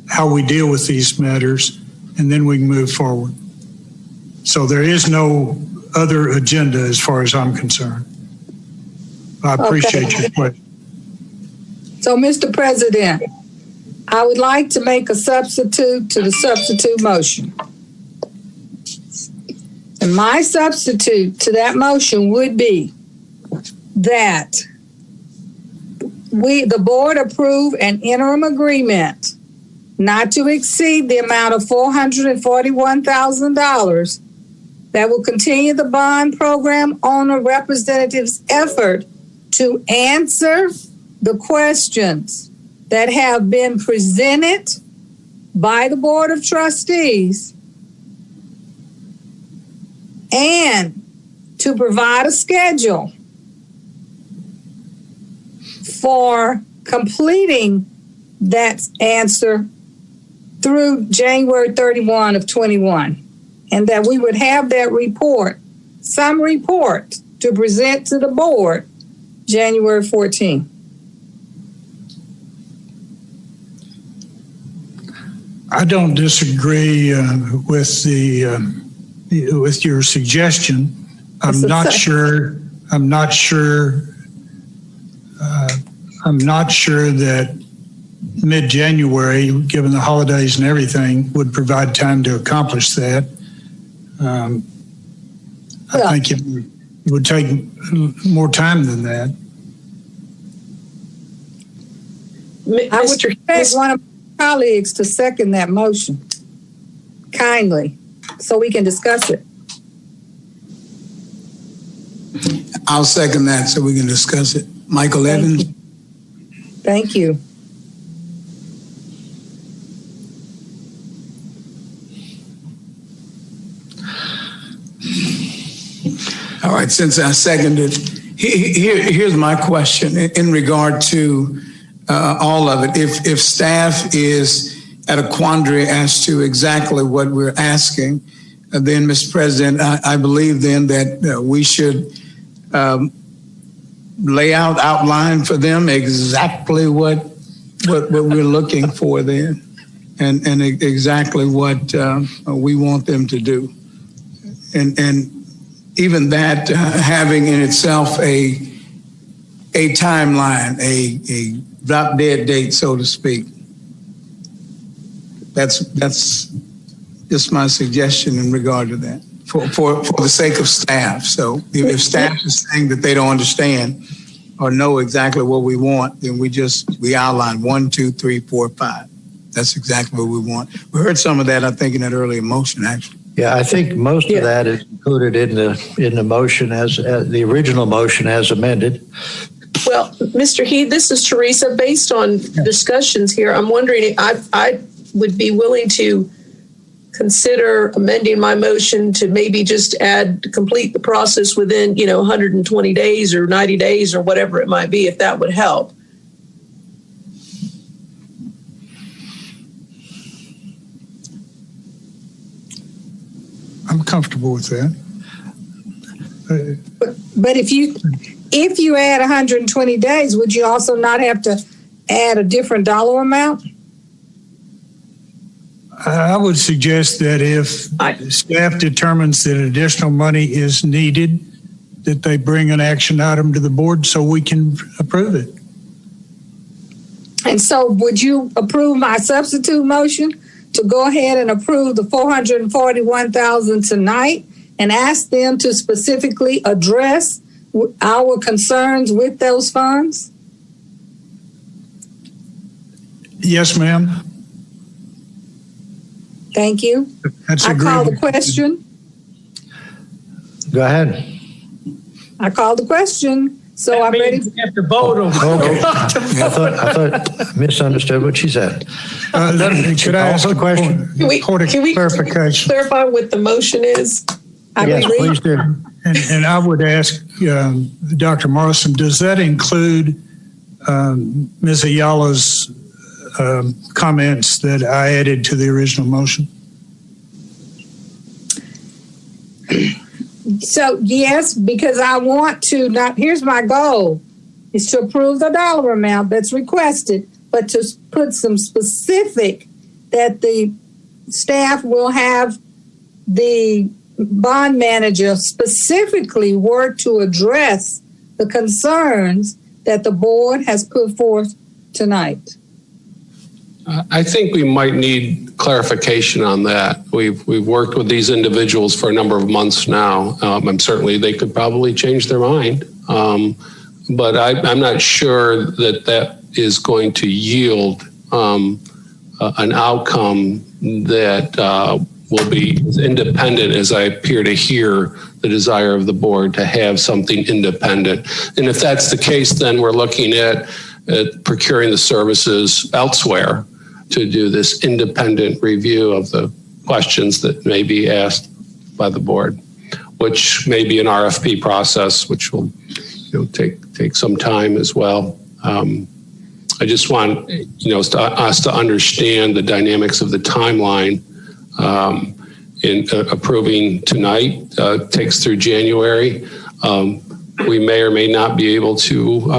how we deal with these matters, and then we can move forward. So there is no other agenda as far as I'm concerned. I appreciate your question. So, Mr. President, I would like to make a substitute to the substitute motion. And my substitute to that motion would be that the board approve an interim agreement not to exceed the amount of $441,000 that will continue the bond program owner representative's effort to answer the questions that have been presented by the Board of Trustees, and to provide a schedule for completing that answer through January 31 of 21, and that we would have that report, some report, to present to the board January 14. I don't disagree with with your suggestion. I'm not sure that mid-January, given the holidays and everything, would provide time to accomplish that. I think it would take more time than that. I would request one of my colleagues to second that motion, kindly, so we can discuss it. I'll second that so we can discuss it. Michael Evans. Thank you. All right, since I seconded, here's my question in regard to all of it. If staff is at a quandary as to exactly what we're asking, then, Mr. President, I believe then that we should outline for them exactly what we're looking for then, and exactly what we want them to do, and even that having in itself a timeline, a drop dead date, so to speak. That's just my suggestion in regard to that. for the sake of staff. So if staff is saying that they don't understand or know exactly what we want, then we outline 1, 2, 3, 4, 5. That's exactly what we want. We heard some of that, I think, in that earlier motion, actually. Yeah, I think most of that is included in the motion as the original motion as amended. Well, Mr. Heed, this is Teresa. Based on discussions here, I'm wondering, I would be willing to consider amending my motion to maybe just complete the process within, 120 days or 90 days or whatever it might be, if that would help. I'm comfortable with that. But if you add 120 days, would you also not have to add a different dollar amount? I would suggest that if staff determines that additional money is needed, that they bring an action item to the board so we can approve it. And so would you approve my substitute motion to go ahead and approve the $441,000 tonight and ask them to specifically address our concerns with those funds? Yes, ma'am. Thank you. That's I call the question. Go ahead. I call the question. So I'm ready. We have to vote on Okay. I thought misunderstood what she said. Could I ask a question? Can we Clarification. clarify what the motion is? Yes, please do. And I would ask Dr. Morrison, does that include Ms. Ayala's comments that I added to the original motion? So yes, because I want to here's my goal, is to approve the dollar amount that's requested, but to put some specific that the staff will have the bond manager specifically work to address the concerns that the board has put forth tonight. I think we might need clarification on that. We've worked with these individuals for a number of months now. And certainly they could probably change their mind. But I'm not sure that is going to yield an outcome that will be as independent as I appear to hear the desire of the board to have something independent. And if that's the case, then we're looking at procuring the services elsewhere to do this independent review of the questions that may be asked by the board, which may be an RFP process, which will take some time as well. I just want us to understand the dynamics of the timeline. In approving tonight takes through January. We may or may not be able to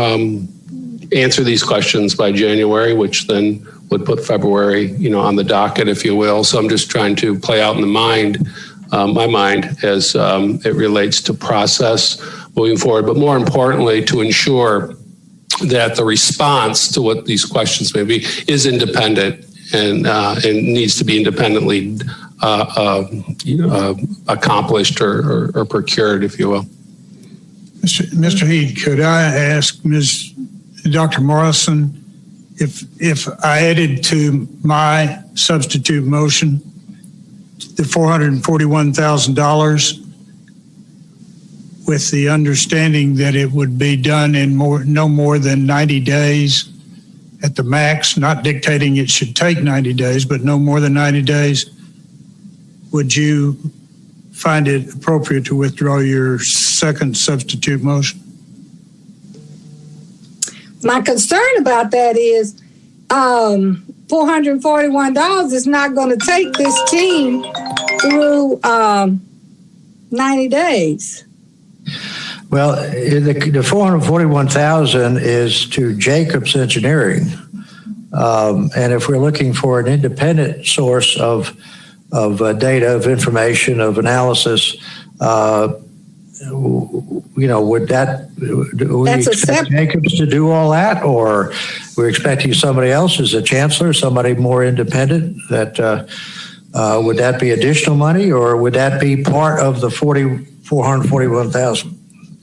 answer these questions by January, which then would put February, on the docket, if you will. So I'm just trying to play out in my mind as it relates to process moving forward, but more importantly, to ensure that the response to what these questions may be is independent and needs to be independently accomplished or procured, if you will. Mr. Heed, could I ask Dr. Morrison if I added to my substitute motion the $441,000 with the understanding that it would be done in no more than 90 days at the max, not dictating it should take 90 days, but no more than 90 days, would you find it appropriate to withdraw your second substitute motion? My concern about that is $441 is not going to take this team through 90 days. Well, the $441,000 is to Jacobs Engineering. And if we're looking for an independent source of data, of information, of analysis, would we expect Jacobs to do all that, or we're expecting somebody else as a chancellor, somebody more independent that Would that be additional money, or would that be part of the 441,000?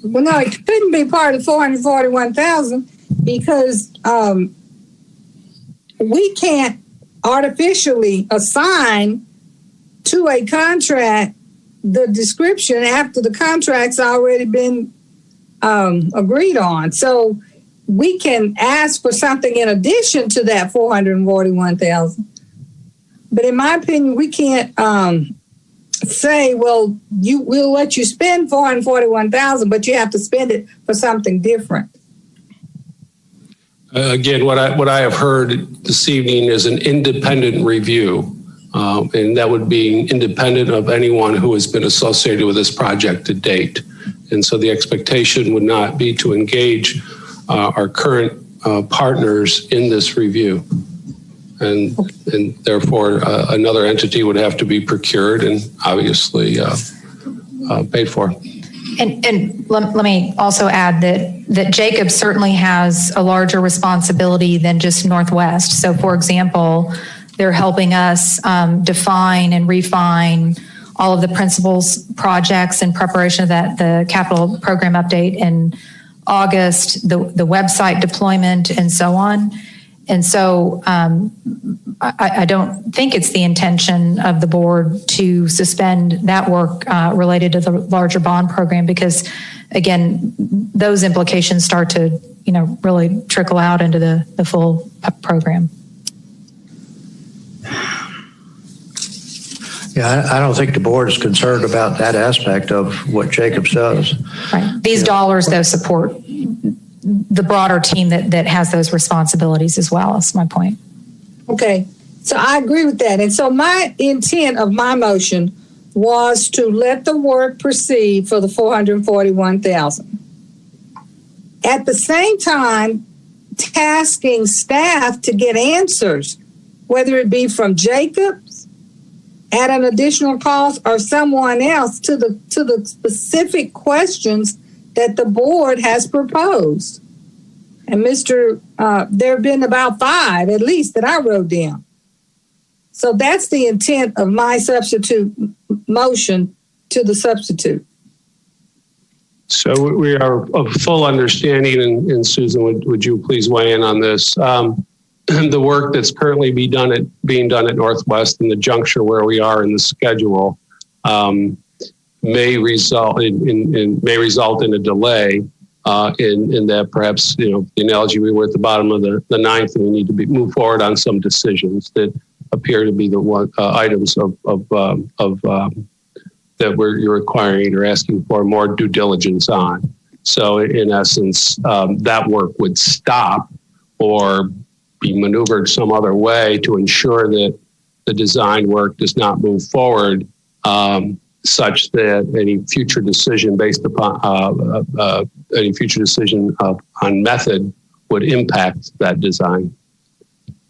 Well, no, it couldn't be part of 441,000 because we can't artificially assign to a contract the description after the contract's already been agreed on. So we can ask for something in addition to that 441,000. But in my opinion, we can't say, well, we'll let you spend 441,000, but you have to spend it for something different. Again, what I have heard this evening is an independent review, and that would be independent of anyone who has been associated with this project to date. And so the expectation would not be to engage our current partners in this review. And therefore, another entity would have to be procured and obviously paid for. And let me also add that Jacob certainly has a larger responsibility than just Northwest. So, for example, they're helping us define and refine all of the principals projects in preparation of the capital program update in August, the website deployment, and so on. And so I don't think it's the intention of the board to suspend that work related to the larger bond program, because, again, those implications start to, really trickle out into the full program. Yeah, I don't think the board is concerned about that aspect of what Jacobs does. Right. These dollars, though, support the broader team that has those responsibilities as well. That's my point. Okay, so I agree with that. And so my intent of my motion was to let the work proceed for the 441,000. At the same time, tasking staff to get answers, whether it be from Jacobs at an additional cost or someone else to the specific questions that the board has proposed. And there have been about 5 at least that I wrote down. So that's the intent of my substitute motion to the substitute. So we are of full understanding, and Susan, would you please weigh in on this? The work that's currently being done at Northwest and the juncture where we are in the schedule may result in a delay in that perhaps, the analogy, we were at the bottom of the ninth and we need to move forward on some decisions that appear to be the items that you're requiring or asking for more due diligence on. So in essence, that work would stop or be maneuvered some other way to ensure that the design work does not move forward, such that any future decision based upon on method would impact that design.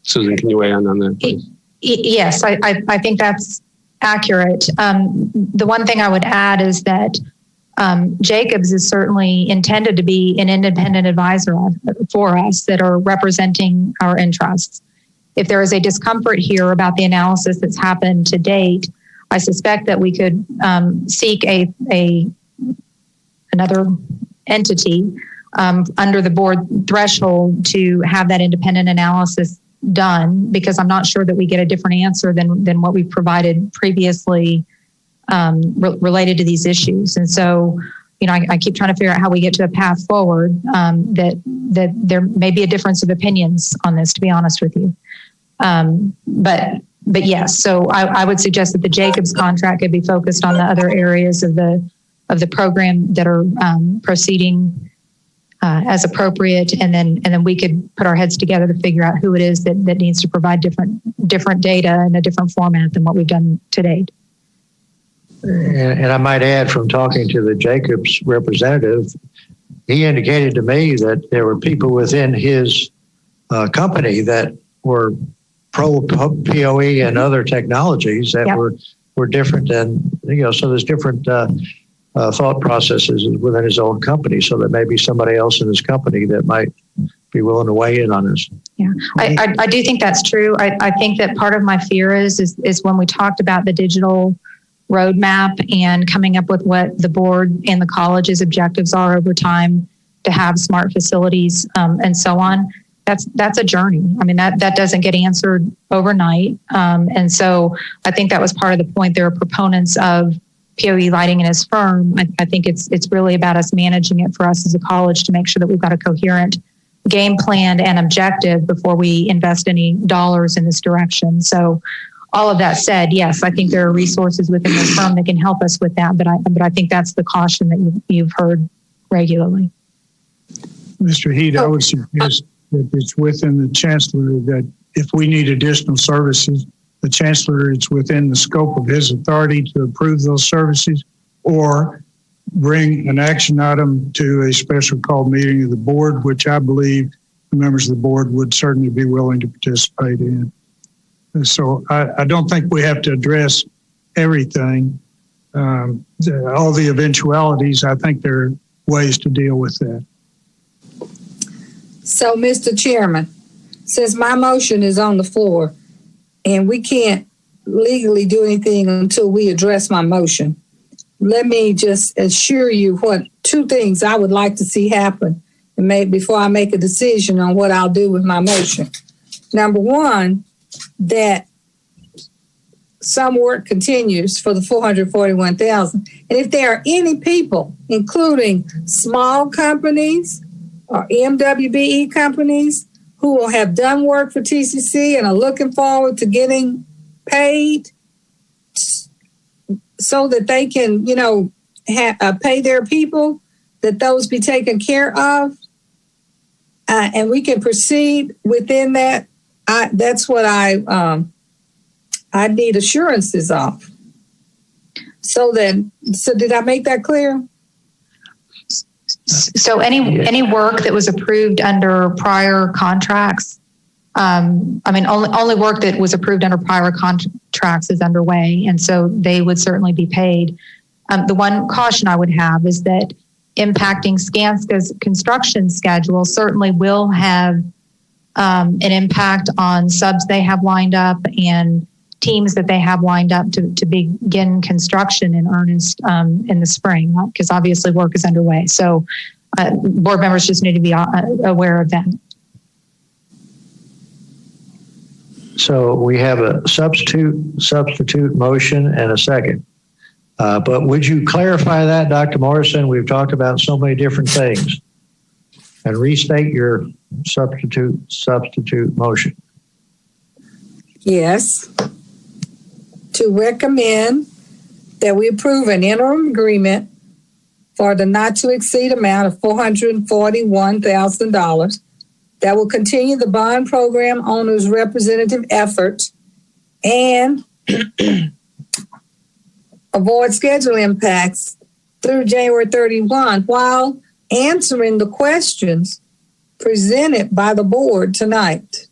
Susan, can you weigh in on that, please? Yes, I think that's accurate. The one thing I would add is that Jacobs is certainly intended to be an independent advisor for us that are representing our interests. If there is a discomfort here about the analysis that's happened to date, I suspect that we could seek another entity under the board threshold to have that independent analysis done, because I'm not sure that we get a different answer than what we provided previously related to these issues. And so, I keep trying to figure out how we get to a path forward that there may be a difference of opinions on this, to be honest with you. But yes, so I would suggest that the Jacobs contract could be focused on the other areas of the program that are proceeding as appropriate, and then we could put our heads together to figure out who it is that needs to provide different data in a different format than what we've done to date. And I might add, from talking to the Jacobs representative, he indicated to me that there were people within his company that were pro-POE and other technologies that were different than, so there's different thought processes within his own company. So there may be somebody else in his company that might be willing to weigh in on this. Yeah, I do think that's true. I think that part of my fear is when we talked about the digital roadmap and coming up with what the board and the college's objectives are over time to have smart facilities and so on. That's a journey. I mean, that doesn't get answered overnight. And so I think that was part of the point. There are proponents of POE Lighting and his firm. I think it's really about us managing it for us as a college to make sure that we've got a coherent game plan and objective before we invest any dollars in this direction. So all of that said, yes, I think there are resources within the firm that can help us with that. But I think that's the caution that you've heard regularly. Mr. Heed, I would suggest that it's within the Chancellor that if we need additional services, the Chancellor, it's within the scope of his authority to approve those services or bring an action item to a special call meeting of the board, which I believe the members of the board would certainly be willing to participate in. So I don't think we have to address everything, all the eventualities. I think there are ways to deal with that. So, Mr. Chairman, since my motion is on the floor and we can't legally do anything until we address my motion, let me just assure you what two things I would like to see happen and before I make a decision on what I'll do with my motion. Number one, that some work continues for the $441,000. And if there are any people, including small companies or MWBE companies who will have done work for TCC and are looking forward to getting paid so that they can, pay their people, that those be taken care of, and we can proceed within that. That's what I need assurances of. So did I make that clear? So any work that was approved under prior contracts, only work that was approved under prior contracts is underway, and so they would certainly be paid. The one caution I would have is that impacting Skanska's construction schedule certainly will have an impact on subs they have lined up and teams that they have lined up to begin construction in earnest in the spring, because obviously work is underway. So board members just need to be aware of that. So we have a substitute motion and a second. But would you clarify that, Dr. Morrison? We've talked about so many different things. And restate your substitute motion. Yes. To recommend that we approve an interim agreement for the not to exceed amount of $441,000 that will continue the bond program owner's representative efforts and avoid schedule impacts through January 31 while answering the questions presented by the board tonight.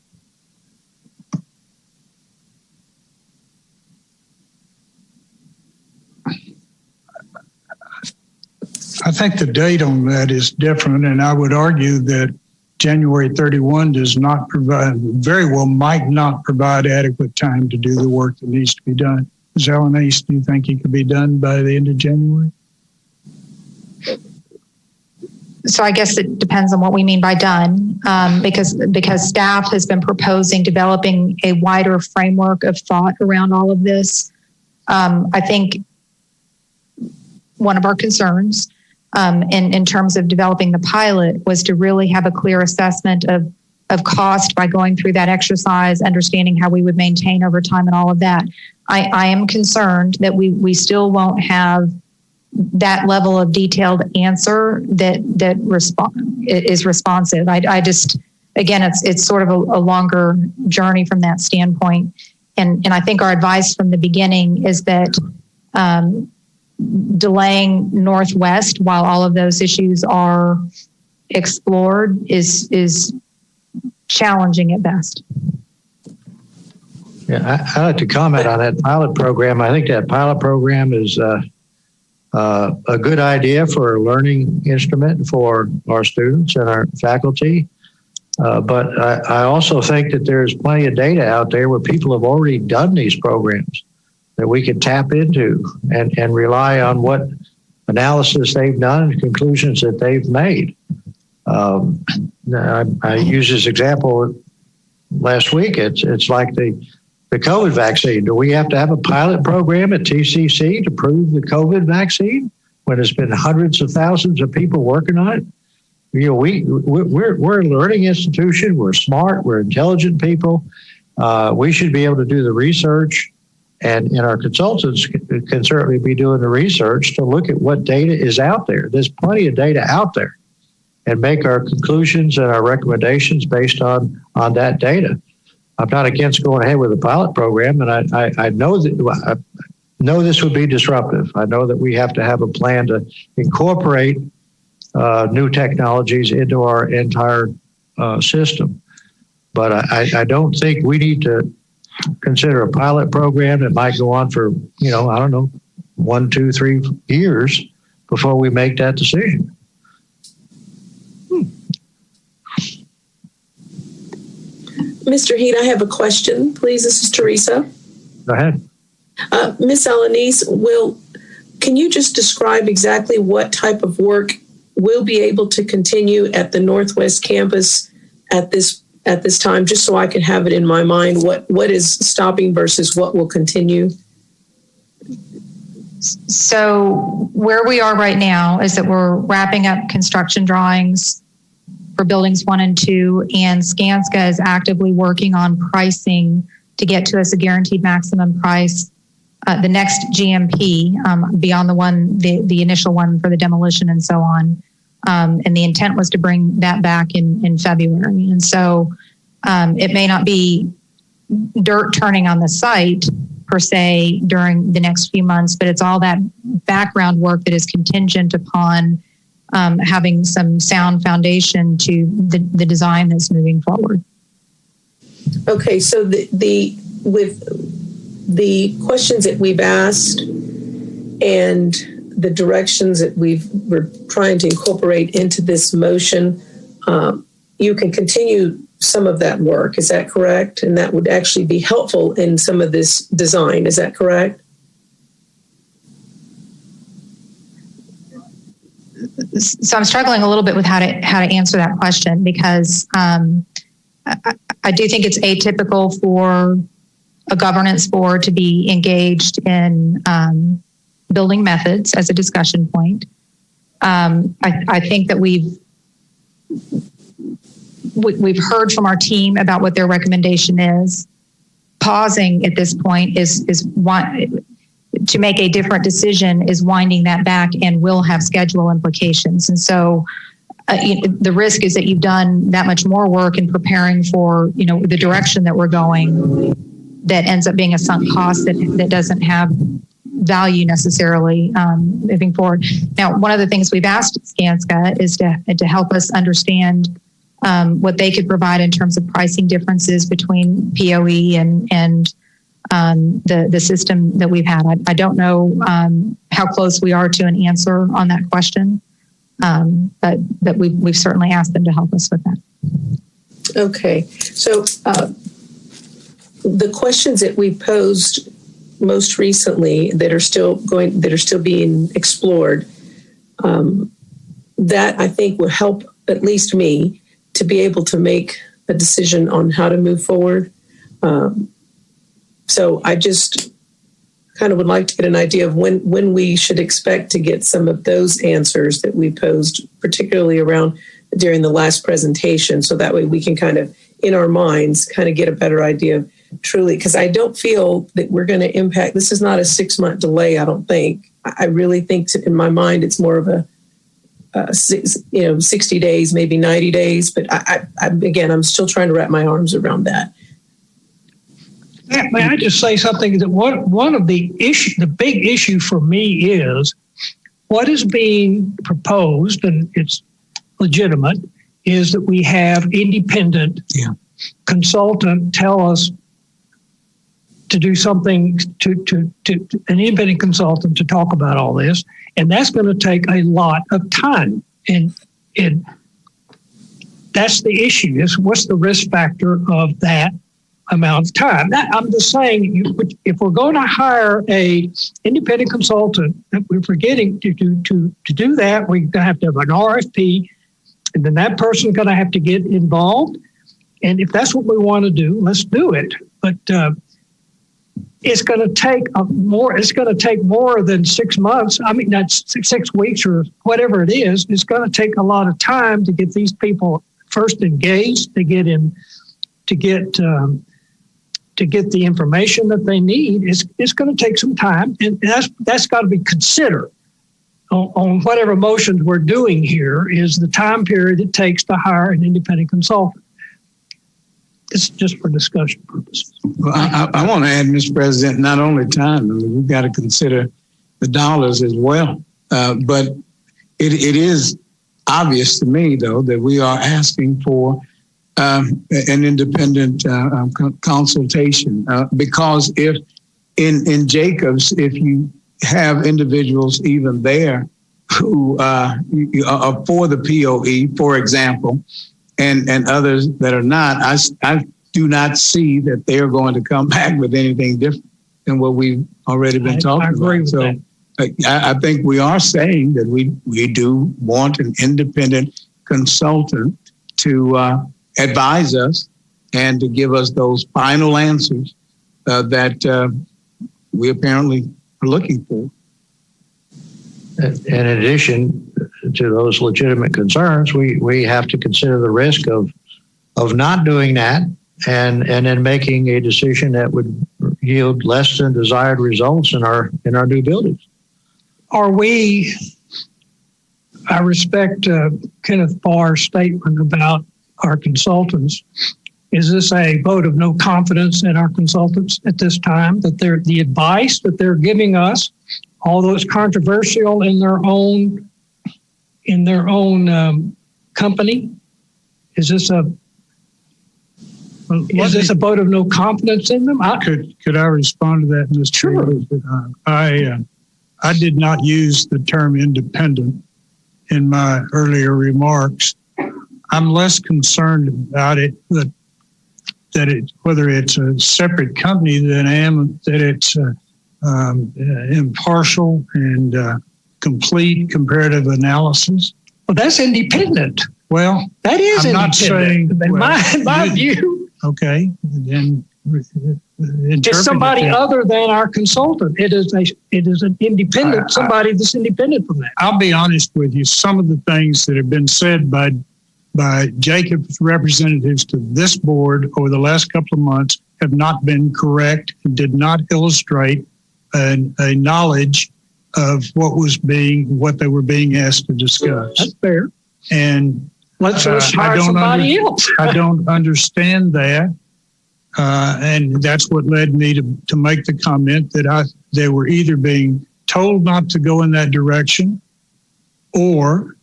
I think the date on that is different, and I would argue that January 31 does not provide, very well might not provide adequate time to do the work that needs to be done. Ms. Ellen Ace, do you think it could be done by the end of January? So I guess it depends on what we mean by done, because staff has been proposing developing a wider framework of thought around all of this. I think one of our concerns in terms of developing the pilot was to really have a clear assessment of cost by going through that exercise, understanding how we would maintain over time and all of that. I am concerned that we still won't have that level of detailed answer that is responsive. I just, again, it's sort of a longer journey from that standpoint. And I think our advice from the beginning is that delaying Northwest while all of those issues are explored is challenging at best. Yeah, I'd like to comment on that pilot program. I think that pilot program is a good idea for a learning instrument for our students and our faculty. But I also think that there's plenty of data out there where people have already done these programs that we can tap into and rely on what analysis they've done and conclusions that they've made. I used this example last week. It's like the COVID vaccine. Do we have to have a pilot program at TCC to prove the COVID vaccine when there's been hundreds of thousands of people working on it? You know, we're a learning institution. We're smart. We're intelligent people. We should be able to do the research, and our consultants can certainly be doing the research to look at what data is out there. There's plenty of data out there, and make our conclusions and our recommendations based on that data. I'm not against going ahead with a pilot program, and I know that this would be disruptive. I know that we have to have a plan to incorporate new technologies into our entire system. But I don't think we need to consider a pilot program that might go on for, I don't know, 1, 2, 3 years before we make that decision. Mr. Heed, I have a question, please. This is Teresa. Go ahead. Ms. Alanis, can you just describe exactly what type of work will be able to continue at the Northwest campus at this time, just so I can have it in my mind, what is stopping versus what will continue? So where we are right now is that we're wrapping up construction drawings for buildings 1 and 2, and Skanska is actively working on pricing to get to us a guaranteed maximum price. The next GMP, beyond the initial one for the demolition and so on. And the intent was to bring that back in February. And so it may not be dirt turning on the site per se during the next few months, but it's all that background work that is contingent upon having some sound foundation to the design that's moving forward. Okay, so with the questions that we've asked and the directions that we're trying to incorporate into this motion, you can continue some of that work. Is that correct? And that would actually be helpful in some of this design. Is that correct? So I'm struggling a little bit with how to answer that question, because I do think it's atypical for a governance board to be engaged in building methods as a discussion point. I think that we've heard from our team about what their recommendation is. Pausing at this point is to make a different decision is winding that back and will have schedule implications. And so the risk is that you've done that much more work in preparing for, the direction that we're going, that ends up being a sunk cost that doesn't have value necessarily moving forward. Now, one of the things we've asked Skanska is to help us understand what they could provide in terms of pricing differences between POE and the system that we've had. I don't know how close we are to an answer on that question, but we've certainly asked them to help us with that. Okay, so the questions that we posed most recently that are still being explored, that I think will help at least me to be able to make a decision on how to move forward. So I just kind of would like to get an idea of when we should expect to get some of those answers that we posed, particularly around during the last presentation. So that way we can kind of, in our minds, kind of get a better idea of truly, because I don't feel that we're going to impact. This is not a 6-month delay, I don't think. I really think in my mind, it's more of a 60 days, maybe 90 days. But I'm still trying to wrap my arms around that. May I just say something? That one of the big issue for me is what is being proposed, and it's legitimate, is that we have independent consultant tell us to do something, to an independent consultant to talk about all this, and that's going to take a lot of time. And that's the issue, is what's the risk factor of that amount of time? I'm just saying, if we're going to hire a independent consultant, we're forgetting to do that, we're going to have an RFP, and then that person's going to have to get involved. And if that's what we want to do, let's do it. But it's going to take more. It's going to take more than 6 months. I mean, that's 6 weeks or whatever it is. It's going to take a lot of time to get these people first engaged, to get the information that they need. It's going to take some time, and that's got to be considered on whatever motions we're doing here. Is the time period it takes to hire an independent consultant. It's just for discussion purposes. Well, I want to add, Mr. President, not only time, I mean, we've got to consider the dollars as well. But it is obvious to me, though, that we are asking for an independent consultation because if in Jacobs, if you have individuals even there who are for the POE, for example, and others that are not, I do not see that they're going to come back with anything different than what we've already been talking about. I agree with that. I think we are saying that we do want an independent consultant to advise us and to give us those final answers that we apparently are looking for. In addition to those legitimate concerns, we have to consider the risk of not doing that and then making a decision that would yield less than desired results in our new buildings. I respect Kenneth Barr's statement about our consultants. Is this a vote of no confidence in our consultants at this time, that the advice that they're giving us, although it's controversial in their own company, is this a vote of no confidence in them? Could I respond to that, Mr. Sure. I did not use the term independent in my earlier remarks. I'm less concerned about it, whether it's a separate company than I am that it's impartial and complete comparative analysis. Well, that's independent. Well, that is I'm independent. Not saying, in my view. Okay, then it's somebody other than our consultant. It is an independent, somebody that's independent from that. I'll be honest with you. Some of the things that have been said by Jacobs representatives to this board over the last couple of months have not been correct and did not illustrate a knowledge of what they were being asked to discuss. That's fair. And let's hire somebody else. I don't understand that. And that's what led me to make the comment that they were either being told not to go in that direction, or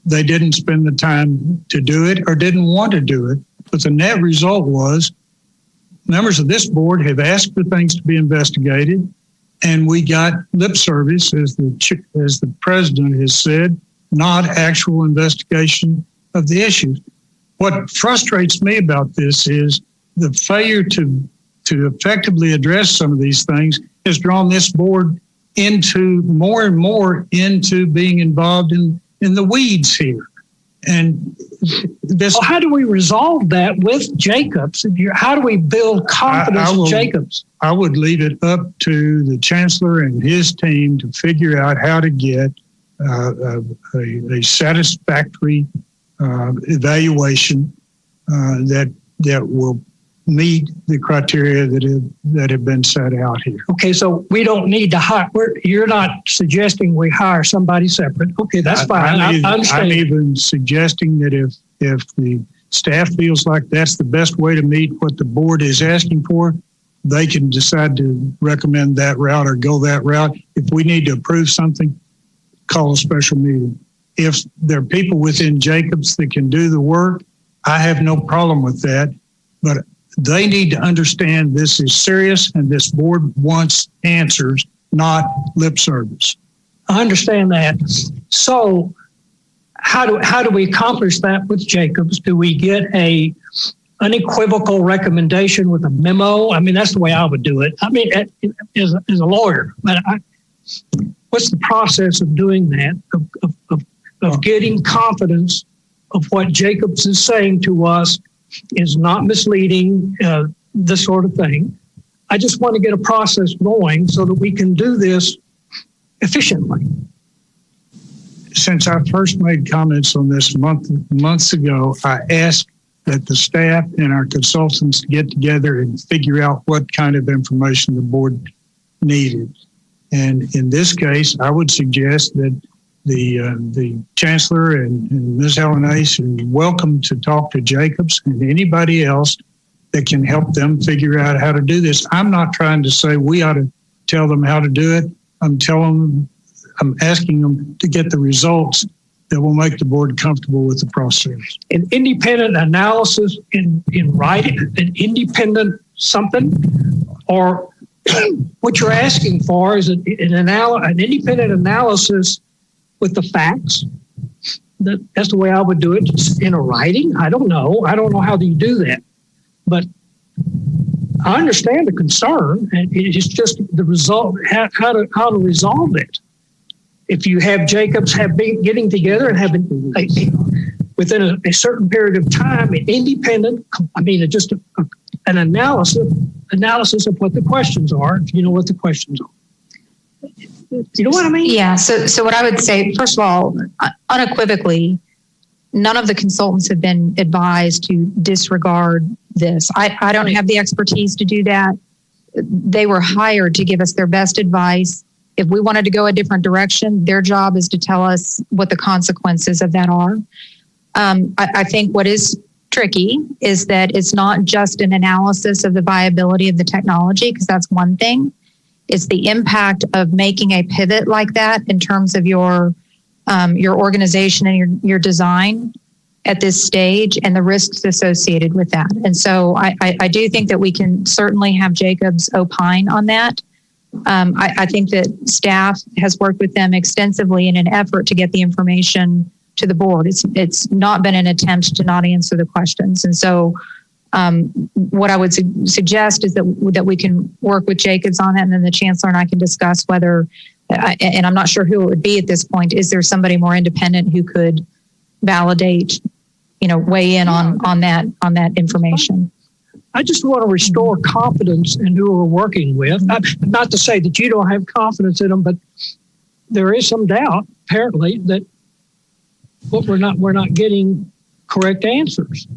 they didn't spend the time to do it or didn't want to do it. But the net result was members of this board have asked for things to be investigated, and we got lip service, as the president has said, not actual investigation of the issues. What frustrates me about this is the failure to effectively address some of these things has drawn this board into more and more into being involved in the weeds here. And this. Well, how do we resolve that with Jacobs? How do we build confidence in Jacobs? I would leave it up to the Chancellor and his team to figure out how to get a satisfactory evaluation that will meet the criteria that have been set out here. Okay, so we don't need to hire. You're not suggesting we hire somebody separate. Okay, that's fine. I'm even suggesting that if the staff feels like that's the best way to meet what the board is asking for, they can decide to recommend that route or go that route. If we need to approve something, call a special meeting. If there are people within Jacobs that can do the work, I have no problem with that. But they need to understand this is serious and this board wants answers, not lip service. I understand that. So how do we accomplish that with Jacobs? Do we get a unequivocal recommendation with a memo? I mean, that's the way I would do it. I mean, as a lawyer, but what's the process of doing that, of getting confidence of what Jacobs is saying to us is not misleading, this sort of thing? I just want to get a process going so that we can do this efficiently. Since I first made comments on this months ago, I asked that the staff and our consultants get together and figure out what kind of information the board needed. And in this case, I would suggest that the Chancellor and Ms. Helen Ace are welcome to talk to Jacobs and anybody else that can help them figure out how to do this. I'm not trying to say we ought to tell them how to do it. I'm asking them to get the results that will make the board comfortable with the process. An independent analysis in writing, an independent something, or what you're asking for is an independent analysis with the facts. That's the way I would do it. Just in a writing. I don't know how do you do that, but I understand the concern, and it's just the result. How to resolve it. If you have Jacobs getting together and having within a certain period of time, an independent, just an analysis of what the questions are, if you know what the questions are. You know what I mean? Yeah. So what I would say, first of all, unequivocally, none of the consultants have been advised to disregard this. I don't have the expertise to do that. They were hired to give us their best advice. If we wanted to go a different direction, their job is to tell us what the consequences of that are. I think what is tricky is that it's not just an analysis of the viability of the technology, because that's one thing. It's the impact of making a pivot like that in terms of your organization and your design at this stage and the risks associated with that. And so I do think that we can certainly have Jacobs opine on that. I think that staff has worked with them extensively in an effort to get the information to the board. It's not been an attempt to not answer the questions. And so what I would suggest is that we can work with Jacobs on that, and then the Chancellor and I can discuss whether, and I'm not sure who it would be at this point, is there somebody more independent who could validate, weigh in on that information? I just want to restore confidence in who we're working with. Not to say that you don't have confidence in them, but there is some doubt, apparently, that we're not getting correct answers.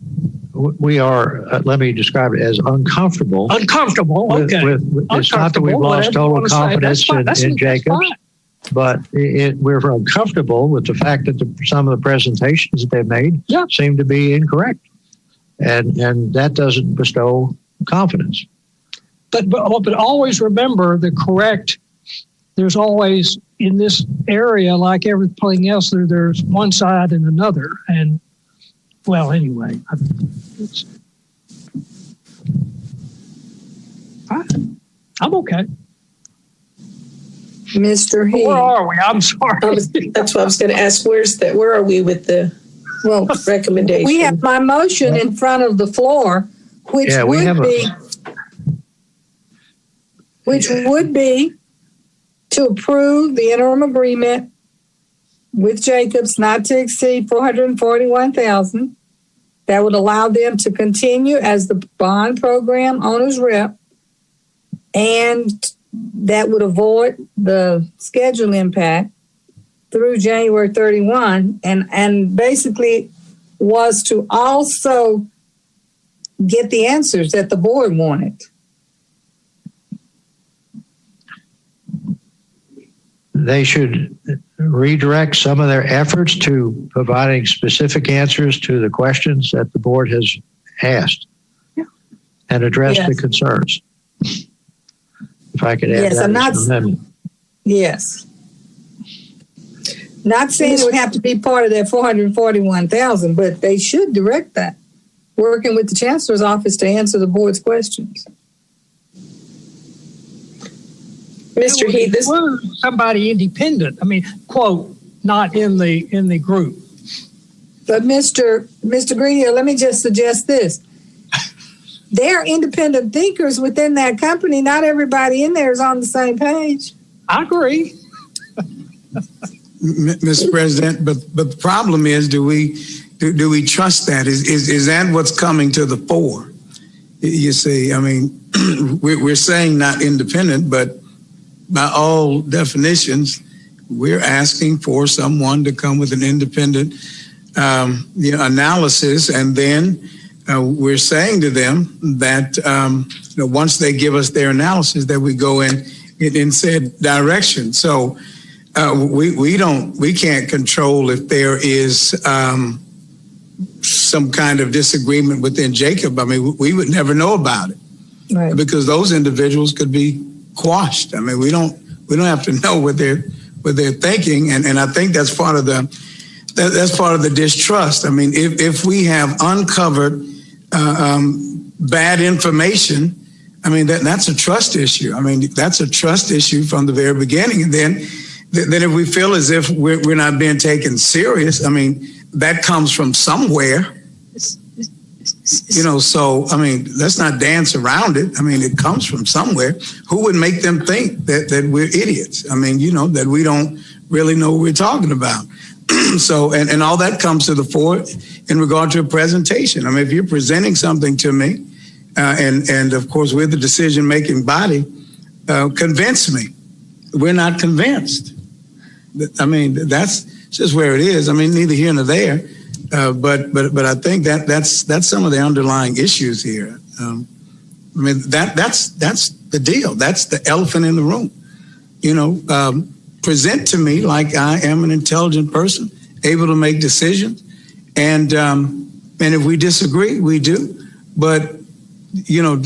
We are, let me describe it as uncomfortable. Uncomfortable, okay. It's not that we've lost total confidence in Jacobs, but we're uncomfortable with the fact that some of the presentations that they've made seem to be incorrect. And that doesn't bestow confidence. But always remember there's always, in this area, like everything else, there's one side and another. And, well, anyway, I'm okay. Mr. Heath. Where are we? I'm sorry. That's what I was going to ask. Where are we with the recommendation? We have my motion in front of the floor, which would be to approve the interim agreement with Jacobs not to exceed $441,000. That would allow them to continue as the bond program owner's rep, and that would avoid the schedule impact through January 31, and basically was to also get the answers that the board wanted. They should redirect some of their efforts to providing specific answers to the questions that the board has asked and address the concerns. If I could add that as an amendment. Yes. Not saying it would have to be part of that $441,000, but they should direct that, working with the Chancellor's office to answer the board's questions. Mr. Heath, somebody independent. I mean, quote, not in the group. But Mr. Greenhill, let me just suggest this. They're independent thinkers within that company. Not everybody in there is on the same page. I agree. Mr. President, but the problem is, do we trust that? Is that what's coming to the fore? You see, I mean, we're saying not independent, but by all definitions, we're asking for someone to come with an independent analysis, and then we're saying to them that once they give us their analysis, that we go in said direction. So we can't control if there is some kind of disagreement within Jacob. I mean, we would never know about it, right? Because those individuals could be quashed. I mean, we don't have to know what they're thinking, and I think that's part of the distrust. I mean, if we have uncovered bad information, I mean that's a trust issue. I mean, that's a trust issue from the very beginning, and then if we feel as if we're not being taken serious, I mean, that comes from somewhere. So, I mean, let's not dance around it. I mean, it comes from somewhere. Who would make them think that we're idiots? I mean, that we don't really know what we're talking about. So, and all that comes to the fore in regard to a presentation. I mean, if you're presenting something to me, and of course, we're the decision-making body, convince me. We're not convinced. I mean, that's just where it is. I mean, neither here nor there. But I think that's some of the underlying issues here. I mean, that's the deal. That's the elephant in the room. Present to me like I am an intelligent person, able to make decisions, and if we disagree, we do. But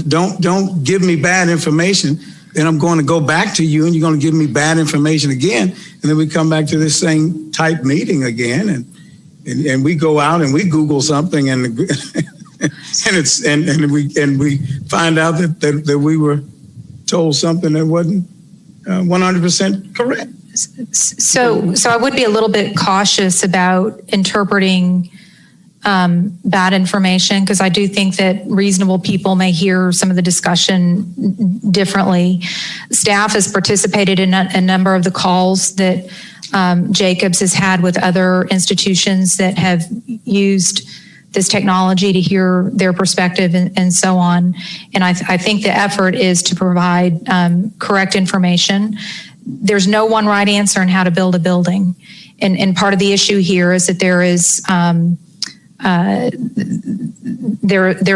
don't give me bad information. Then I'm going to go back to you, and you're going to give me bad information again, and then we come back to this same type meeting again, and we go out and we Google something, and we find out that we were told something that wasn't 100% correct. So I would be a little bit cautious about interpreting bad information, because I do think that reasonable people may hear some of the discussion differently. Staff has participated in a number of the calls that Jacobs has had with other institutions that have used this technology to hear their perspective and so on. And I think the effort is to provide correct information. There's no one right answer on how to build a building. And part of the issue here is that there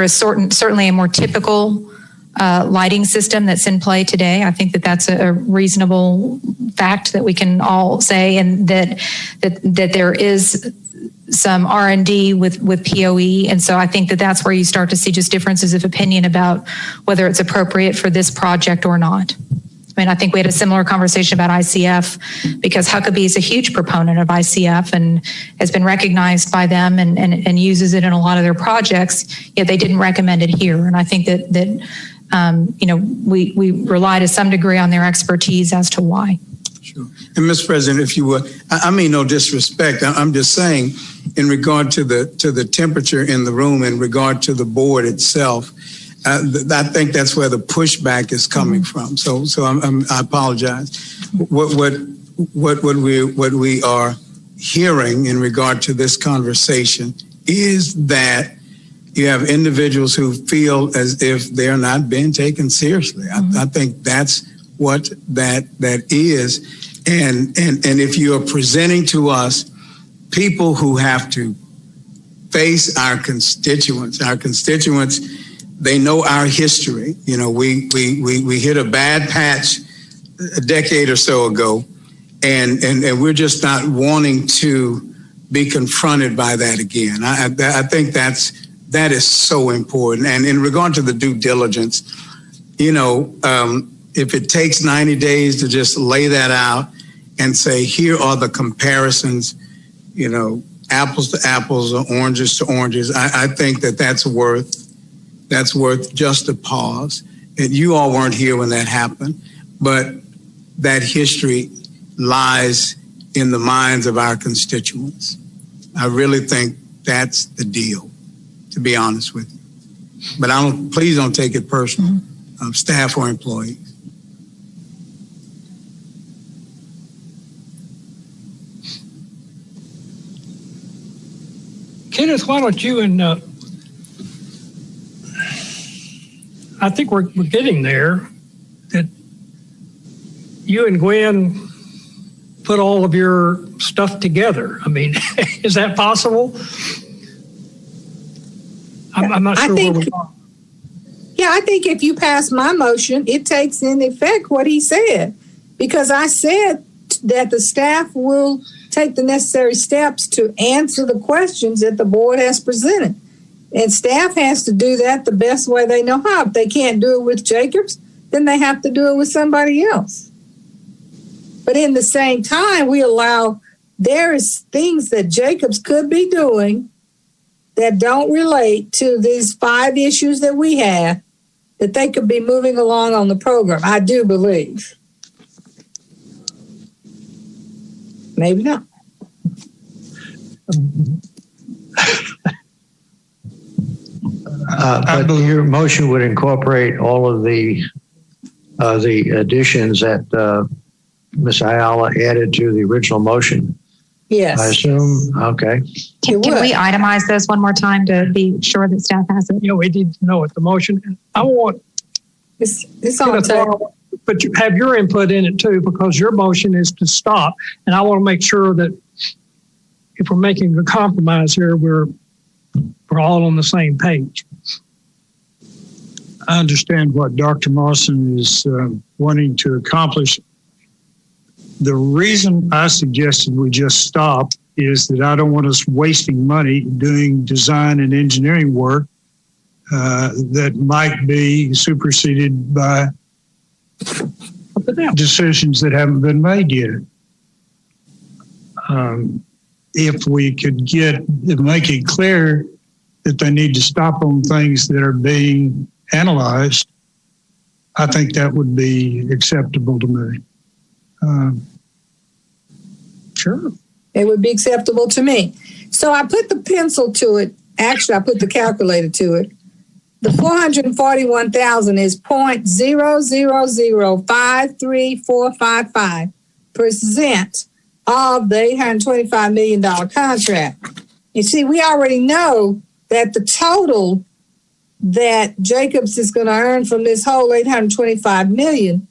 is certainly a more typical lighting system that's in play today. I think that's a reasonable fact that we can all say, and that there is some R&D with POE. And so I think that's where you start to see just differences of opinion about whether it's appropriate for this project or not. I mean, I think we had a similar conversation about ICF, because Huckabee is a huge proponent of ICF and has been recognized by them and uses it in a lot of their projects, yet they didn't recommend it here. And I think that we rely to some degree on their expertise as to why. Sure. And Mr. President, if you would, I mean no disrespect. I'm just saying, in regard to the temperature in the room, in regard to the board itself, I think that's where the pushback is coming from. So I apologize. What we are hearing in regard to this conversation is that you have individuals who feel as if they're not being taken seriously. I think that's what that is. And if you are presenting to us people who have to face our constituents, they know our history. We hit a bad patch a decade or so ago, and we're just not wanting to be confronted by that again. I think that is so important. And in regard to the due diligence, if it takes 90 days to just lay that out and say, here are the comparisons, apples to apples or oranges to oranges, I think that's worth just a pause. And you all weren't here when that happened, but that history lies in the minds of our constituents. I really think That's the deal, to be honest with you. But please don't take it personal, staff or employees. Kenneth, why don't you and I think we're getting there, that you and Gwen put all of your stuff together. I mean, is that possible? I'm not sure where we are. Yeah, I think if you pass my motion, it takes in effect what he said, because I said that the staff will take the necessary steps to answer the questions that the board has presented. And staff has to do that the best way they know how. If they can't do it with Jacobs, then they have to do it with somebody else. But in the same time, there is things that Jacobs could be doing that don't relate to these 5 issues that we have, that they could be moving along on the program. I do believe. Maybe not. But your motion would incorporate all of the additions that Ms. Ayala added to the original motion. Yes. I assume. Okay. Can we itemize this one more time to be sure that staff has it? We need to know it, the motion. I want it's on the table. But you have your input in it too, because your motion is to stop. And I want to make sure that if we're making a compromise here, we're all on the same page. I understand what Dr. Morrison is wanting to accomplish. The reason I suggested we just stop is that I don't want us wasting money doing design and engineering work that might be superseded by decisions that haven't been made yet. If we could make it clear that they need to stop on things that are being analyzed, I think that would be acceptable to me. Sure. It would be acceptable to me. So I put the pencil to it. Actually, I put the calculator to it. The 441,000 is 0.0053455% of the $825 million contract. You see, we already know that the total that Jacobs is going to earn from this whole $825 million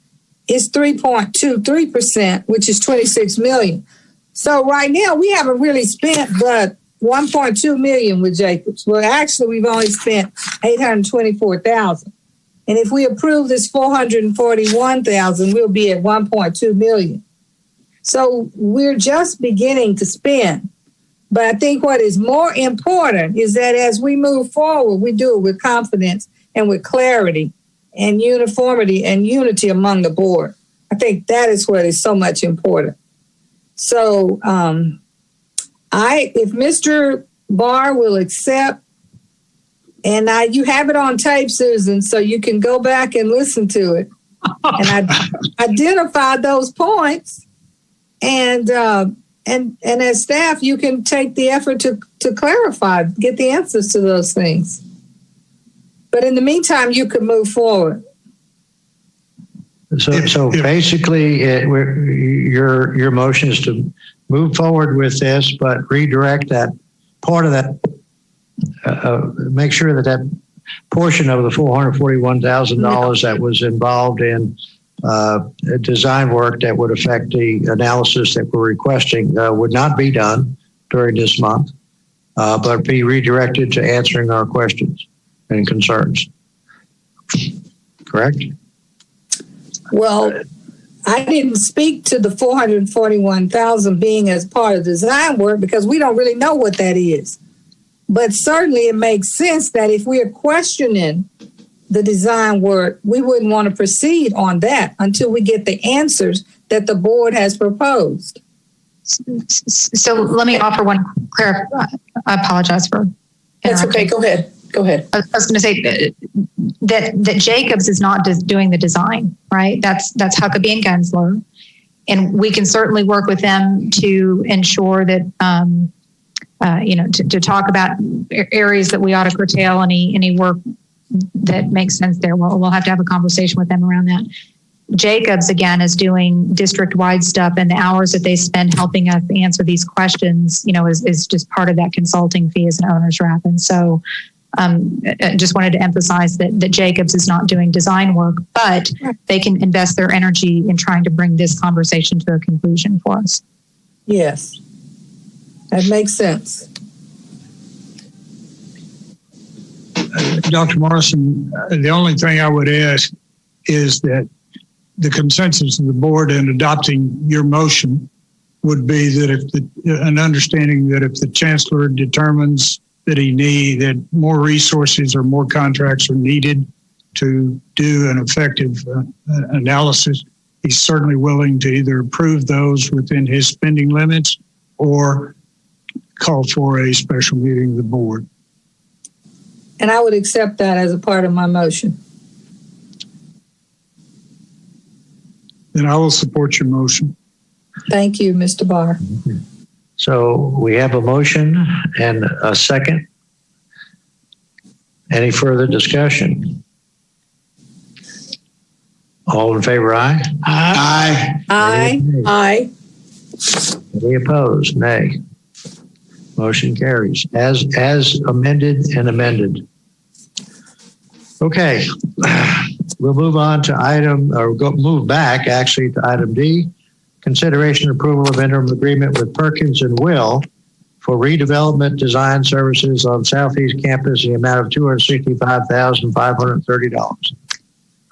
is 3.23%, which is $26 million. So right now we haven't really spent but $1.2 million with Jacobs. Well, actually, we've only spent $824,000. And if we approve this $441,000, we'll be at $1.2 million. So we're just beginning to spend. But I think what is more important is that as we move forward, we do it with confidence and with clarity and uniformity and unity among the board. I think that is what is so much important. So if Mr. Barr will accept, and you have it on tape, Susan, so you can go back and listen to it and identify those points. And as staff, you can take the effort to clarify, get the answers to those things. But in the meantime, you could move forward. So basically, your motion is to move forward with this, but redirect that part of that, make sure that portion of the $441,000 that was involved in design work that would affect the analysis that we're requesting would not be done during this month, but be redirected to answering our questions and concerns. Correct? Well, I didn't speak to the $441,000 being as part of design work because we don't really know what that is. But certainly it makes sense that if we are questioning the design work, we wouldn't want to proceed on that until we get the answers that the board has proposed. So let me offer one clarification. I apologize for That's okay. Go ahead. I was going to say that Jacobs is not doing the design, right? That's Huckabee and Gensler. And we can certainly work with them to ensure that to talk about areas that we ought to curtail, any work that makes sense there. We'll have to have a conversation with them around that. Jacobs, again, is doing district-wide stuff, and the hours that they spend helping us answer these questions, is just part of that consulting fee as an owner's rep. And so I just wanted to emphasize that Jacobs is not doing design work, but they can invest their energy in trying to bring this conversation to a conclusion for us. Yes, that makes sense. Dr. Morrison, the only thing I would ask is that the consensus of the board in adopting your motion would be that an understanding that if the chancellor determines that more resources or more contracts are needed to do an effective analysis, he's certainly willing to either approve those within his spending limits or call for a special meeting of the board. And I would accept that as a part of my motion. Then I will support your motion. Thank you, Mr. Barr. So we have a motion and a second. Any further discussion? All in favor, aye? Aye. Aye. Aye. Any opposed? Nay. Motion carries as amended and amended. Okay, we'll move on to move back actually to item D, consideration and approval of interim agreement with Perkins and Will for redevelopment design services on Southeast Campus in the amount of $265,530.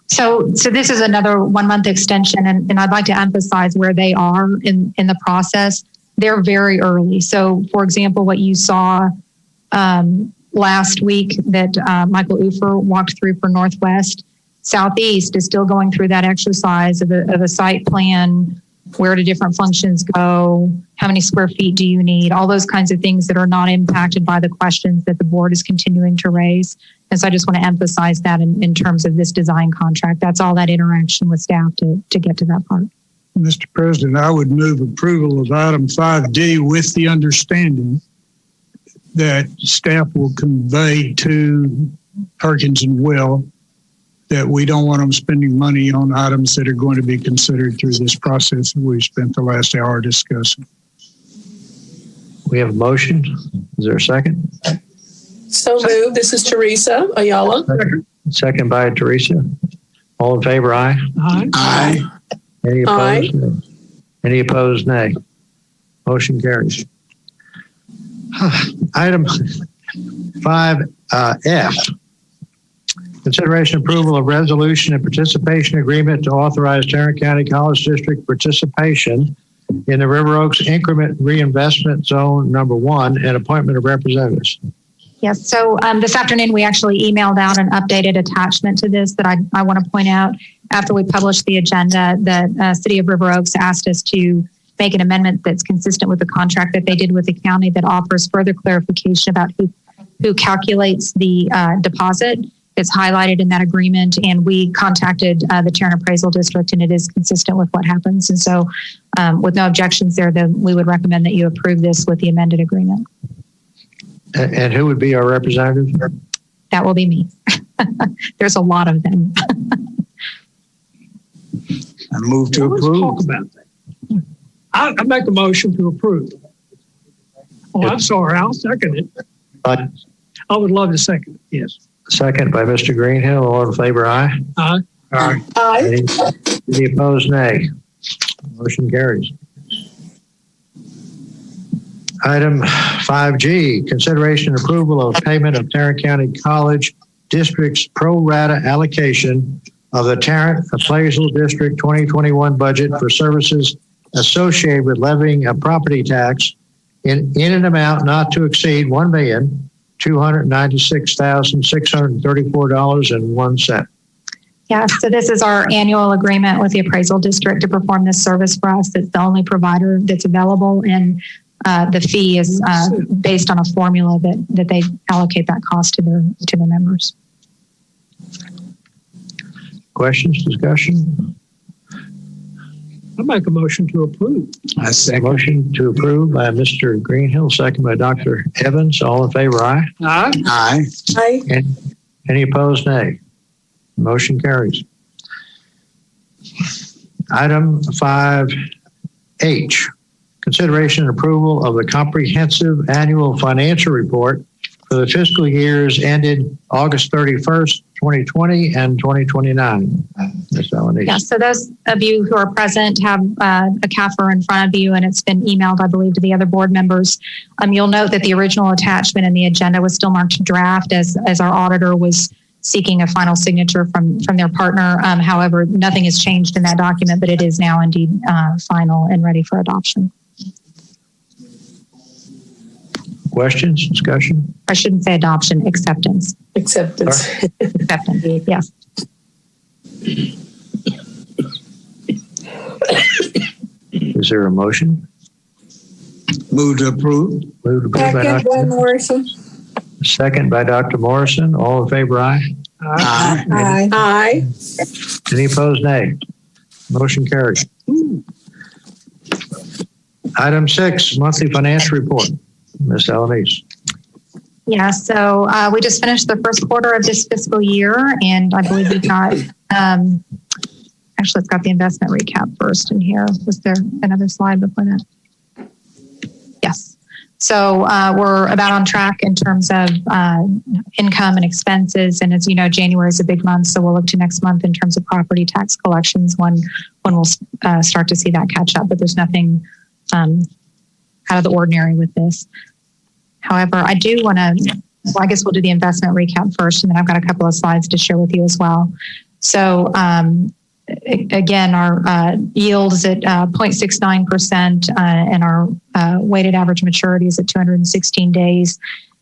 So this is another 1 month extension, and I'd like to emphasize where they are in the process. They're very early. So, for example, what you saw last week that Michael Ufer walked through for Northwest, Southeast is still going through that exercise of a site plan. Where do different functions go? How many square feet do you need? All those kinds of things that are not impacted by the questions that the board is continuing to raise. And so I just want to emphasize that in terms of this design contract. That's all that interaction with staff to get to that part. Mr. President, I would move approval of item 5D with the understanding that staff will convey to Perkins and Will that we don't want them spending money on items that are going to be considered through this process that we spent the last hour discussing. We have a motion. Is there a second? So moved. This is Teresa Ayala. Second by Teresa. All in favor, aye? Aye. Aye. Any opposed? Aye. Nay. Any opposed, nay. Motion carries. Item 5F. Consideration approval of resolution and participation agreement to authorize Tarrant County College District participation in the River Oaks Increment Reinvestment Zone number 1 and appointment of representatives. Yes. So this afternoon, we actually emailed out an updated attachment to this that I want to point out. After we published the agenda, the City of River Oaks asked us to make an amendment that's consistent with the contract that they did with the county that offers further clarification about who calculates the deposit. It's highlighted in that agreement, and we contacted the Tarrant Appraisal District, and it is consistent with what happens. And so with no objections there, then we would recommend that you approve this with the amended agreement. And who would be our representative? That will be me. There's a lot of them. I move to Let's approve. talk about that. I make a motion to approve. Oh, I'm sorry. I'll second it. I would love to second it. Yes. Second by Mr. Greenhill. All in favor, aye? Aye. Aye. Aye. Any opposed, nay. Motion carries. Item 5G, consideration and approval of payment of Tarrant County College District's pro-rata allocation of the Tarrant Appraisal District 2021 budget for services associated with levying a property tax in an amount not to exceed $1,296,634.01. Yeah, so this is our annual agreement with the Appraisal District to perform this service for us. It's the only provider that's available, and the fee is based on a formula that they allocate that cost to their members. Questions, discussion? I make a motion to approve. I second. Motion to approve by Mr. Greenhill, second by Dr. Evans. All in favor, aye? Aye. Aye. Aye. Any opposed, nay? Motion carries. Item 5H, consideration and approval of the comprehensive annual financial report for the fiscal years ended August 31st, 2020 and 2029. Ms. Alanis. Yeah, so those of you who are present have a CAFR in front of you, and it's been emailed, I believe, to the other board members. You'll note that the original attachment in the agenda was still marked draft as our auditor was seeking a final signature from their partner. However, nothing has changed in that document, but it is now indeed final and ready for adoption. Questions, discussion? I shouldn't say adoption, acceptance. Acceptance. Acceptance, yes. Is there a motion? Move to approve. Move to approve by Second, Dr. Morrison. Second by Dr. Morrison. All in favor, aye? Aye. Aye. Aye. Any opposed, nay? Motion carries. Item 6, monthly financial report. Ms. Alanis. Yeah, so we just finished the first quarter of this fiscal year, and I believe we've got, actually, it's got the investment recap first in here. Was there another slide before that? Yes. So we're about on track in terms of income and expenses. And as you know, January is a big month, so we'll look to next month in terms of property tax collections when we'll start to see that catch up. But there's nothing out of the ordinary with this. However, I do want to, well, I guess we'll do the investment recap first, and then I've got a couple of slides to share with you as well. So again, our yield is at 0.69%, and our weighted average maturity is at 216 days.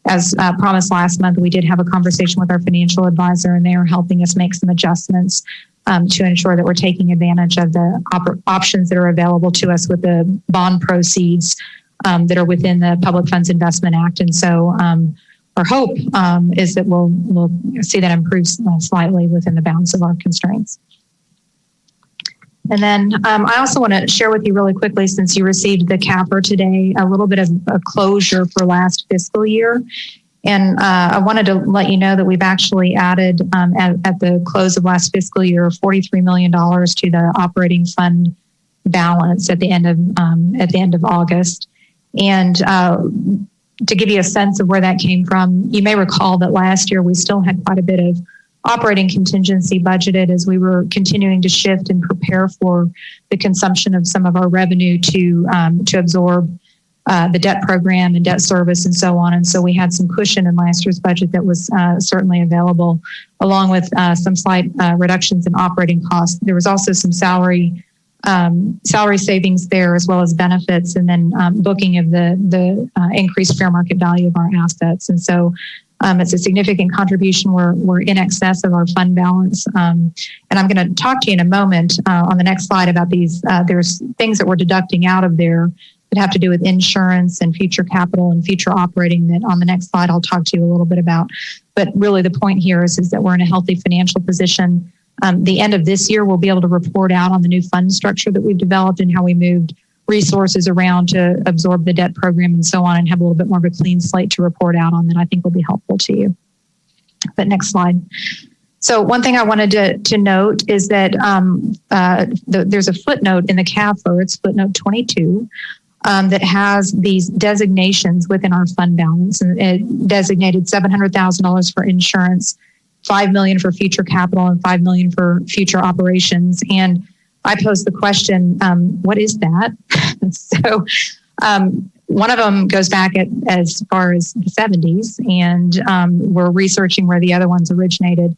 As promised last month, we did have a conversation with our financial advisor, and they are helping us make some adjustments to ensure that we're taking advantage of the options that are available to us with the bond proceeds that are within the Public Funds Investment Act. And so our hope is that we'll see that improve slightly within the bounds of our constraints. And then I also want to share with you really quickly, since you received the CAFR today, a little bit of a closure for last fiscal year. And I wanted to let you know that we've actually added at the close of last fiscal year $43 million to the operating fund balance at the end of August. And to give you a sense of where that came from, you may recall that last year we still had quite a bit of operating contingency budgeted as we were continuing to shift and prepare for the consumption of some of our revenue to absorb the debt program and debt service and so on. And so we had some cushion in last year's budget that was certainly available, along with some slight reductions in operating costs. There was also some salary savings there, as well as benefits, and then booking of the increased fair market value of our assets. And so it's a significant contribution. We're in excess of our fund balance. And I'm going to talk to you in a moment on the next slide about these. There's things that we're deducting out of there that have to do with insurance and future capital and future operating that on the next slide I'll talk to you a little bit about. But really the point here is that we're in a healthy financial position. The end of this year, we'll be able to report out on the new fund structure that we've developed and how we moved resources around to absorb the debt program and so on, and have a little bit more of a clean slate to report out on that I think will be helpful to you. But next slide. So one thing I wanted to note is that there's a footnote in the CAFR, it's footnote 22, that has these designations within our fund balance. And it designated $700,000 for insurance, $5 million for future capital, and $5 million for future operations. And I posed the question, what is that? So one of them goes back as far as the 70s, and we're researching where the other ones originated.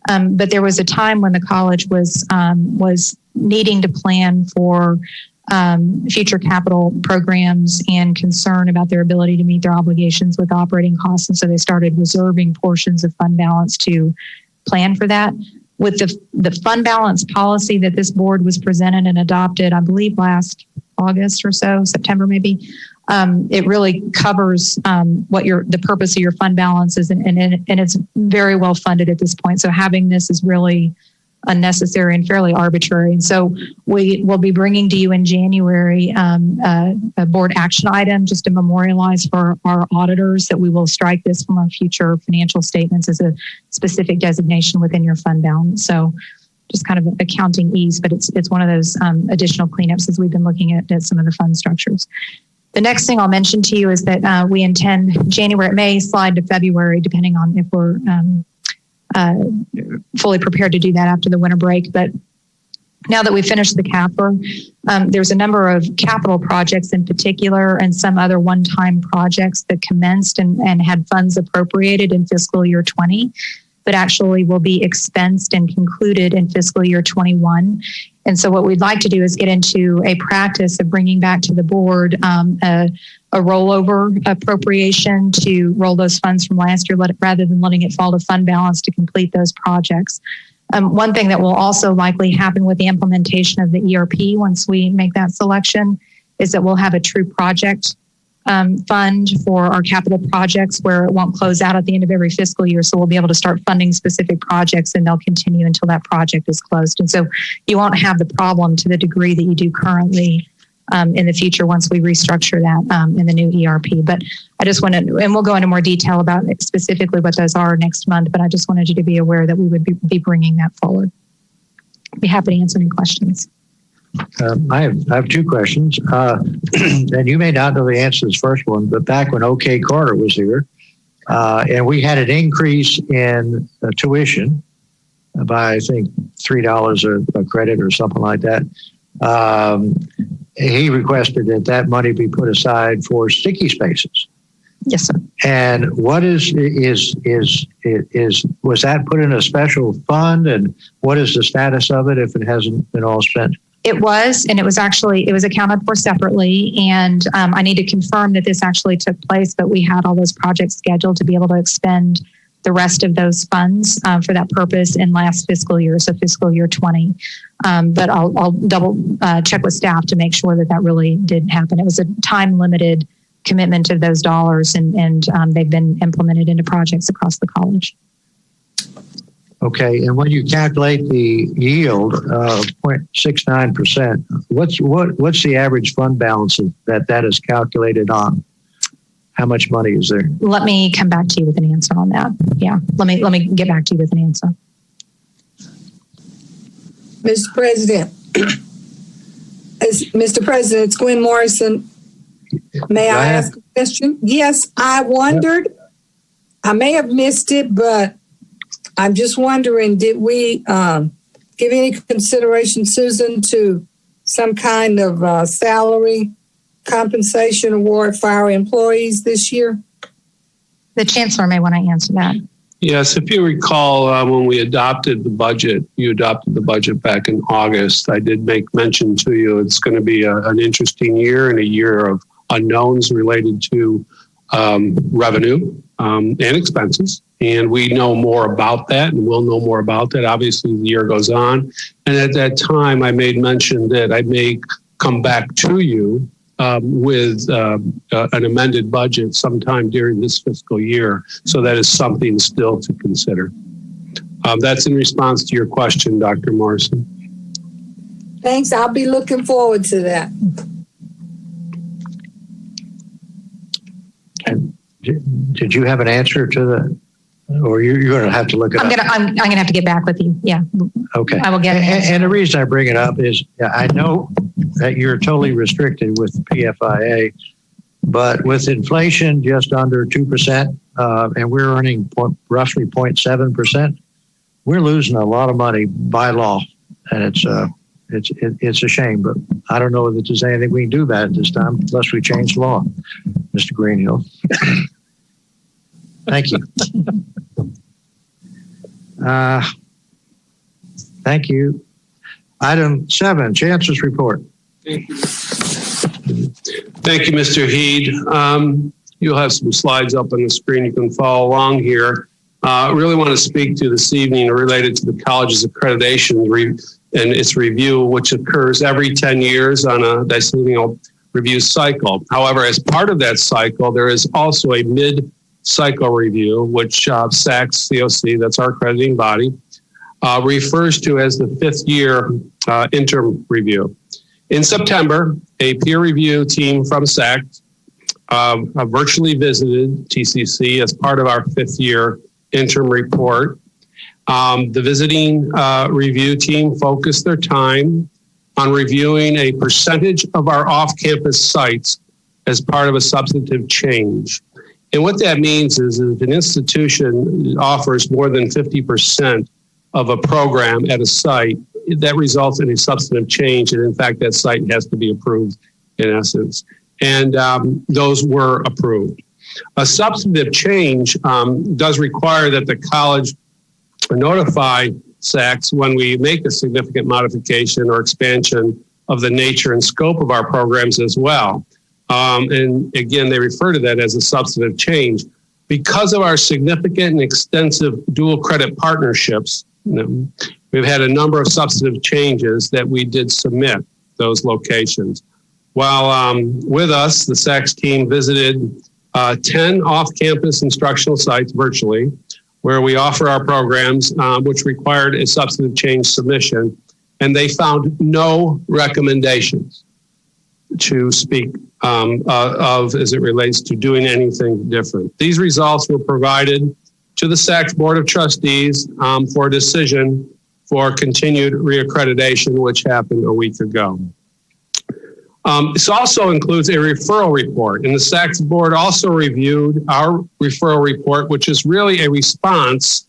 But there was a time when the college was needing to plan for future capital programs and concern about their ability to meet their obligations with operating costs. And so they started reserving portions of fund balance to plan for that. With the fund balance policy that this board was presented and adopted, I believe last August or so, September maybe, it really covers what the purpose of your fund balance is, and it's very well funded at this point. So having this is really unnecessary and fairly arbitrary. And so we will be bringing to you in January a board action item just to memorialize for our auditors that we will strike this from our future financial statements as a specific designation within your fund balance. So just kind of accounting ease, but it's one of those additional cleanups as we've been looking at some of the fund structures. The next thing I'll mention to you is that we intend January, it may slide to February, depending on if we're fully prepared to do that after the winter break. But now that we've finished the CAFR, there's a number of capital projects in particular and some other one-time projects that commenced and had funds appropriated in fiscal year 20, but actually will be expensed and concluded in fiscal year 21. And so what we'd like to do is get into a practice of bringing back to the board a rollover appropriation to roll those funds from last year, rather than letting it fall to fund balance to complete those projects. One thing that will also likely happen with the implementation of the ERP once we make that selection is that we'll have a true project fund for our capital projects where it won't close out at the end of every fiscal year. So we'll be able to start funding specific projects and they'll continue until that project is closed. And so you won't have the problem to the degree that you do currently in the future once we restructure that in the new ERP. But I just wanted, and we'll go into more detail about specifically what those are next month, but I just wanted you to be aware that we would be bringing that forward. I'd be happy to answer any questions. I have two questions, and you may not know the answer to this first one, but back when OK Carter was here, and we had an increase in tuition by, I think, $3 a credit or something like that. He requested that money be put aside for sticky spaces. Yes, sir. And what was that put in a special fund? And what is the status of it if it hasn't been all spent? It was, and it was accounted for separately. And I need to confirm that this actually took place, but we had all those projects scheduled to be able to expend the rest of those funds for that purpose in last fiscal year, so fiscal year 20. But I'll double check with staff to make sure that really did happen. It was a time limited commitment of those dollars, and they've been implemented into projects across the college. Okay, and when you calculate the yield of 0.69%, what's the average fund balance that is calculated on? How much money is there? Let me come back to you with an answer on that. Yeah, let me get back to you with an answer. Mr. President, it's Gwen Morrison. May I ask a question? Yes, I wondered. I may have missed it, but I'm just wondering, did we give any consideration, Susan, to some kind of salary compensation award for our employees this year? The Chancellor may want to answer that. Yes, if you recall, when we adopted the budget, you adopted the budget back in August. I did make mention to you it's going to be an interesting year and a year of unknowns related to revenue and expenses. And we know more about that, and we'll know more about that. Obviously, the year goes on. And at that time, I made mention that I may come back to you with an amended budget sometime during this fiscal year. So that is something still to consider. That's in response to your question, Dr. Morrison. Thanks. I'll be looking forward to that. And did you have an answer to that? Or you're going to have to look it up? I'm going to have to get back with you. Yeah. Okay. I will get it. And the reason I bring it up is I know that you're totally restricted with PFIA, but with inflation just under 2%, and we're earning roughly 0.7%, we're losing a lot of money by law, and it's a shame. But I don't know that there's anything we can do about it this time unless we change the law, Mr. Greenhill. Thank you. Thank you. Item 7, Chancellor's report. Thank you, Mr. Heed. You'll have some slides up on the screen. You can follow along here. I really want to speak to this evening related to the college's accreditation and its review, which occurs every 10 years on a decennial review cycle. However, as part of that cycle, there is also a mid-cycle review, which SACS COC, that's our accrediting body, refers to as the 5th year interim review. In September, a peer review team from SACT virtually visited TCC as part of our 5th year interim report. The visiting review team focused their time on reviewing a percentage of our off-campus sites as part of a substantive change. And what that means is if an institution offers more than 50% of a program at a site, that results in a substantive change. And in fact, that site has to be approved in essence. And those were approved. A substantive change does require that the college notify SACs when we make a significant modification or expansion of the nature and scope of our programs as well. And again, they refer to that as a substantive change. Because of our significant and extensive dual credit partnerships, we've had a number of substantive changes that we did submit those locations. While with us, the SACS team visited 10 off-campus instructional sites virtually, where we offer our programs, which required a substantive change submission, and they found no recommendations to speak of as it relates to doing anything different. These results were provided to the SACS Board of Trustees for a decision for continued reaccreditation, which happened a week ago. This also includes a referral report, and the SACS Board also reviewed our referral report, which is really a response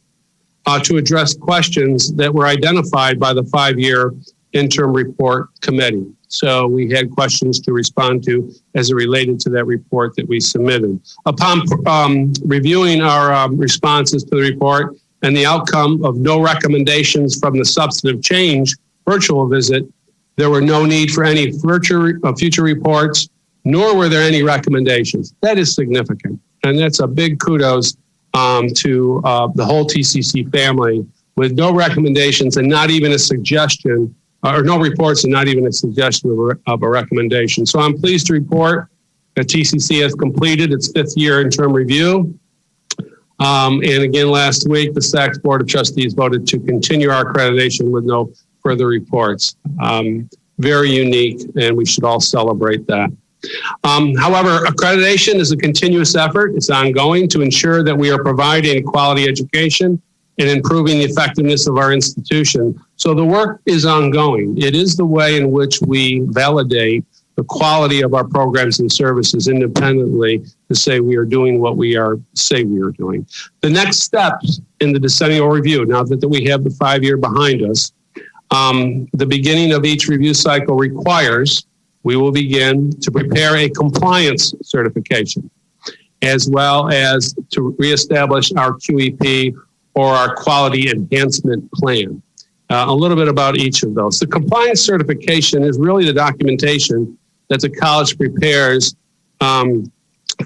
to address questions that were identified by the 5-year interim report committee. So we had questions to respond to as it related to that report that we submitted. Upon reviewing our responses to the report and the outcome of no recommendations from the substantive change virtual visit, there were no need for any future reports, nor were there any recommendations. That is significant. And that's a big kudos to the whole TCC family, with no recommendations and not even a suggestion, or no reports and not even a suggestion of a recommendation. So I'm pleased to report that TCC has completed its 5th year interim review. And again, last week, the SACS Board of Trustees voted to continue our accreditation with no further reports. Very unique, and we should all celebrate that. However, accreditation is a continuous effort. It's ongoing to ensure that we are providing quality education and improving the effectiveness of our institution. So the work is ongoing. It is the way in which we validate the quality of our programs and services independently to say we are doing what we say we are doing. The next steps in the decennial review, now that we have the 5-year behind us, the beginning of each review cycle requires we will begin to prepare a compliance certification, as well as to reestablish our QEP or our quality enhancement plan. A little bit about each of those. The compliance certification is really the documentation that the college prepares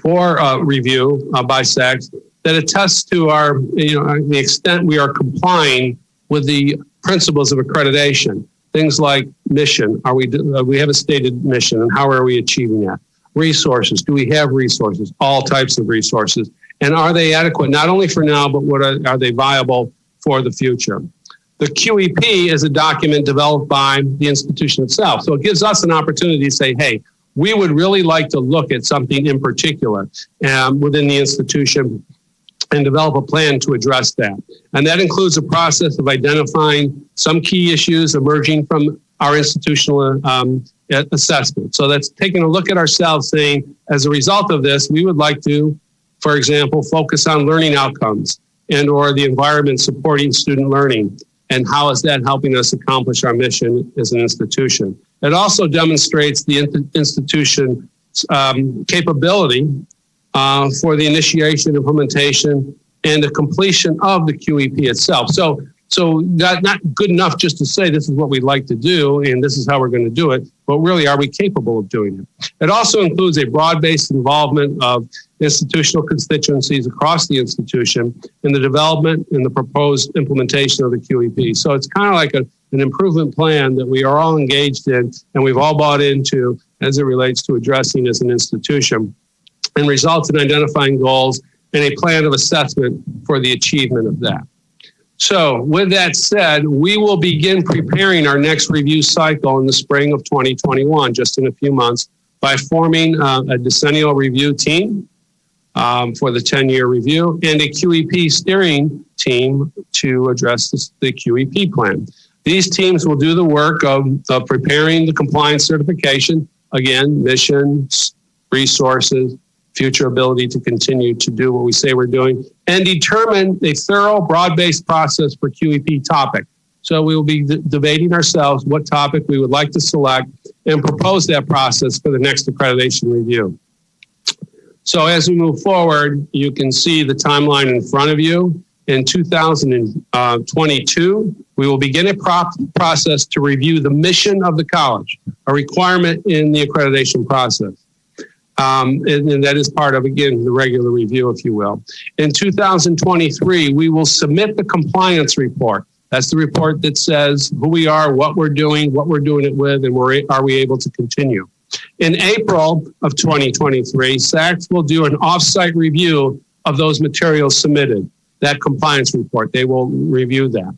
for review by SACS that attests to our, the extent we are complying with the principles of accreditation. Things like mission. We have a stated mission, and how are we achieving that? Resources. Do we have resources? All types of resources. And are they adequate, not only for now, but are they viable for the future? The QEP is a document developed by the institution itself. So it gives us an opportunity to say, hey, we would really like to look at something in particular within the institution and develop a plan to address that. And that includes a process of identifying some key issues emerging from our institutional assessment. So that's taking a look at ourselves saying, as a result of this, we would like to, for example, focus on learning outcomes and or the environment supporting student learning. And how is that helping us accomplish our mission as an institution? It also demonstrates the institution's capability for the initiation, implementation, and the completion of the QEP itself. So not good enough just to say this is what we'd like to do and this is how we're going to do it, but really, are we capable of doing it? It also includes a broad-based involvement of institutional constituencies across the institution in the development and the proposed implementation of the QEP. So it's kind of like an improvement plan that we are all engaged in and we've all bought into as it relates to addressing as an institution, and results in identifying goals and a plan of assessment for the achievement of that. So with that said, we will begin preparing our next review cycle in the spring of 2021, just in a few months, by forming a decennial review team for the 10-year review and a QEP steering team to address the QEP plan. These teams will do the work of preparing the compliance certification, again, missions, resources, future ability to continue to do what we say we're doing, and determine a thorough, broad-based process for QEP topic. So we will be debating ourselves what topic we would like to select and propose that process for the next accreditation review. So as we move forward, you can see the timeline in front of you. In 2022, we will begin a process to review the mission of the college, a requirement in the accreditation process. And that is part of, again, the regular review, if you will. In 2023, we will submit the compliance report. That's the report that says who we are, what we're doing it with, and are we able to continue. In April of 2023, SACS will do an off-site review of those materials submitted, that compliance report. They will review that.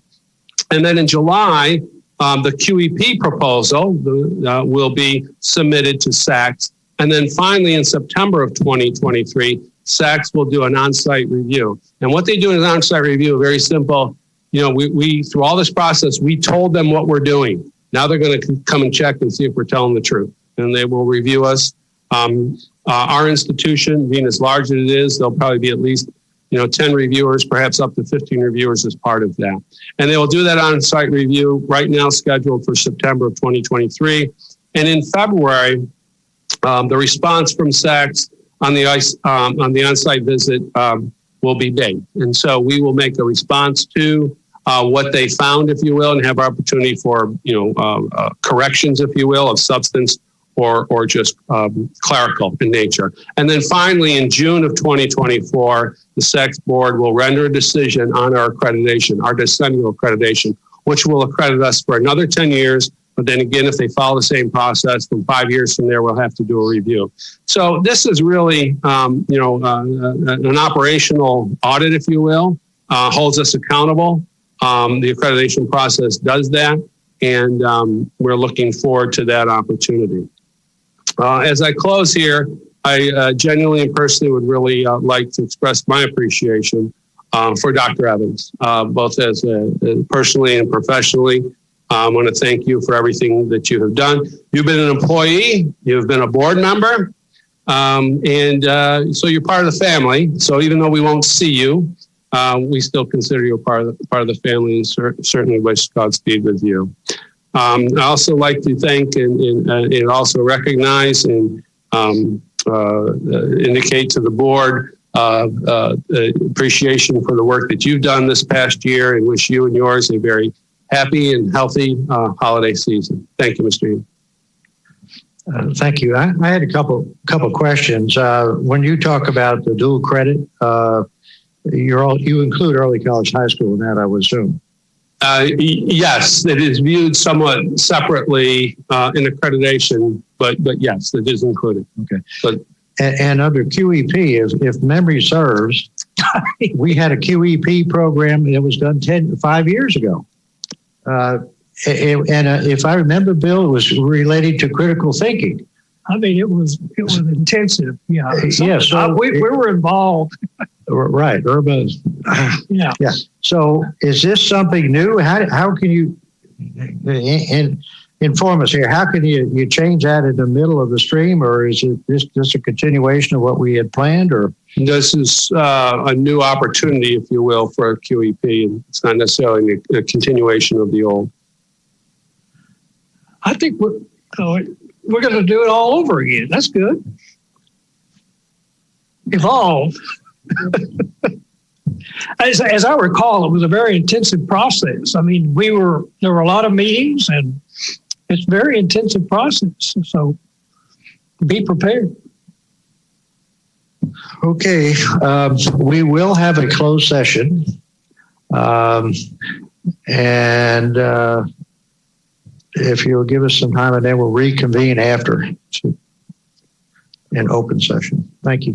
And then in July, the QEP proposal will be submitted to SACS. And then finally, in September of 2023, SACS will do an on-site review. And what they do in an on-site review, very simple. You know, we through all this process, we told them what we're doing. Now they're going to come and check and see if we're telling the truth. And they will review us. Our institution, being as large as it is, there'll probably be at least 10 reviewers, perhaps up to 15 reviewers as part of that. And they will do that on-site review right now scheduled for September of 2023. And in February, the response from SACS on the on-site visit will be made. And so we will make a response to what they found, if you will, and have opportunity for, corrections, if you will, of substance or just clerical in nature. And then finally, in June of 2024, the SACS board will render a decision on our accreditation, our decennial accreditation, which will accredit us for another 10 years. But then again, if they follow the same process, from 5 years from there, we'll have to do a review. So this is really, an operational audit, if you will, holds us accountable. The accreditation process does that, and we're looking forward to that opportunity. As I close here, I genuinely and personally would really like to express my appreciation for Dr. Evans, both as personally and professionally. I want to thank you for everything that you have done. You've been an employee, you've been a board member, and so you're part of the family. So even though we won't see you, we still consider you a part of the family, and certainly wish Godspeed with you. I also like to thank and also recognize and indicate to the board appreciation for the work that you've done this past year, and wish you and yours a very happy and healthy holiday season. Thank you, Mr. Eden. Thank you. I had a couple questions. When you talk about the dual credit, you include early college, high school in that, I would assume. Yes, it is viewed somewhat separately in accreditation, but yes, it is included. Okay. But and under QEP, if memory serves, we had a QEP program that was done 5 years ago. And if I remember, Bill, it was related to critical thinking. I mean, it was intensive. Yeah. Yes. So we were involved. Right. Urban. Yeah. Yeah. So is this something new? How can you inform us here? How can you change that in the middle of the stream, or is it just a continuation of what we had planned? Or this is a new opportunity, if you will, for a QEP, and it's not necessarily a continuation of the old. I think we're going to do it all over again. That's good. Evolve. As I recall, it was a very intensive process. I mean, there were a lot of meetings, and it's a very intensive process. So be prepared. Okay. We will have a closed session. And if you'll give us some time, and then we'll reconvene after in open session. Thank you.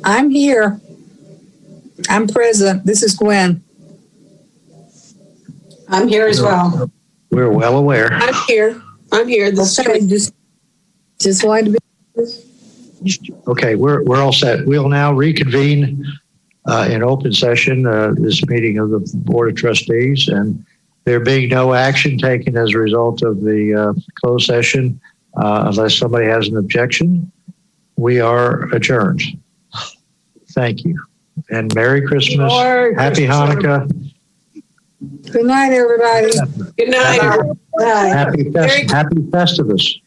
I'm here. I'm present. This is Gwen. I'm here as well. We're well aware. I'm here. This is Okay, just wanted to be. Okay, we're all set. We'll now reconvene in open session this meeting of the Board of Trustees, and there being no action taken as a result of the closed session, unless somebody has an objection, we are adjourned. Thank you. And Merry Christmas. Happy Hanukkah. Good night, everybody. Good night. Happy Festivus.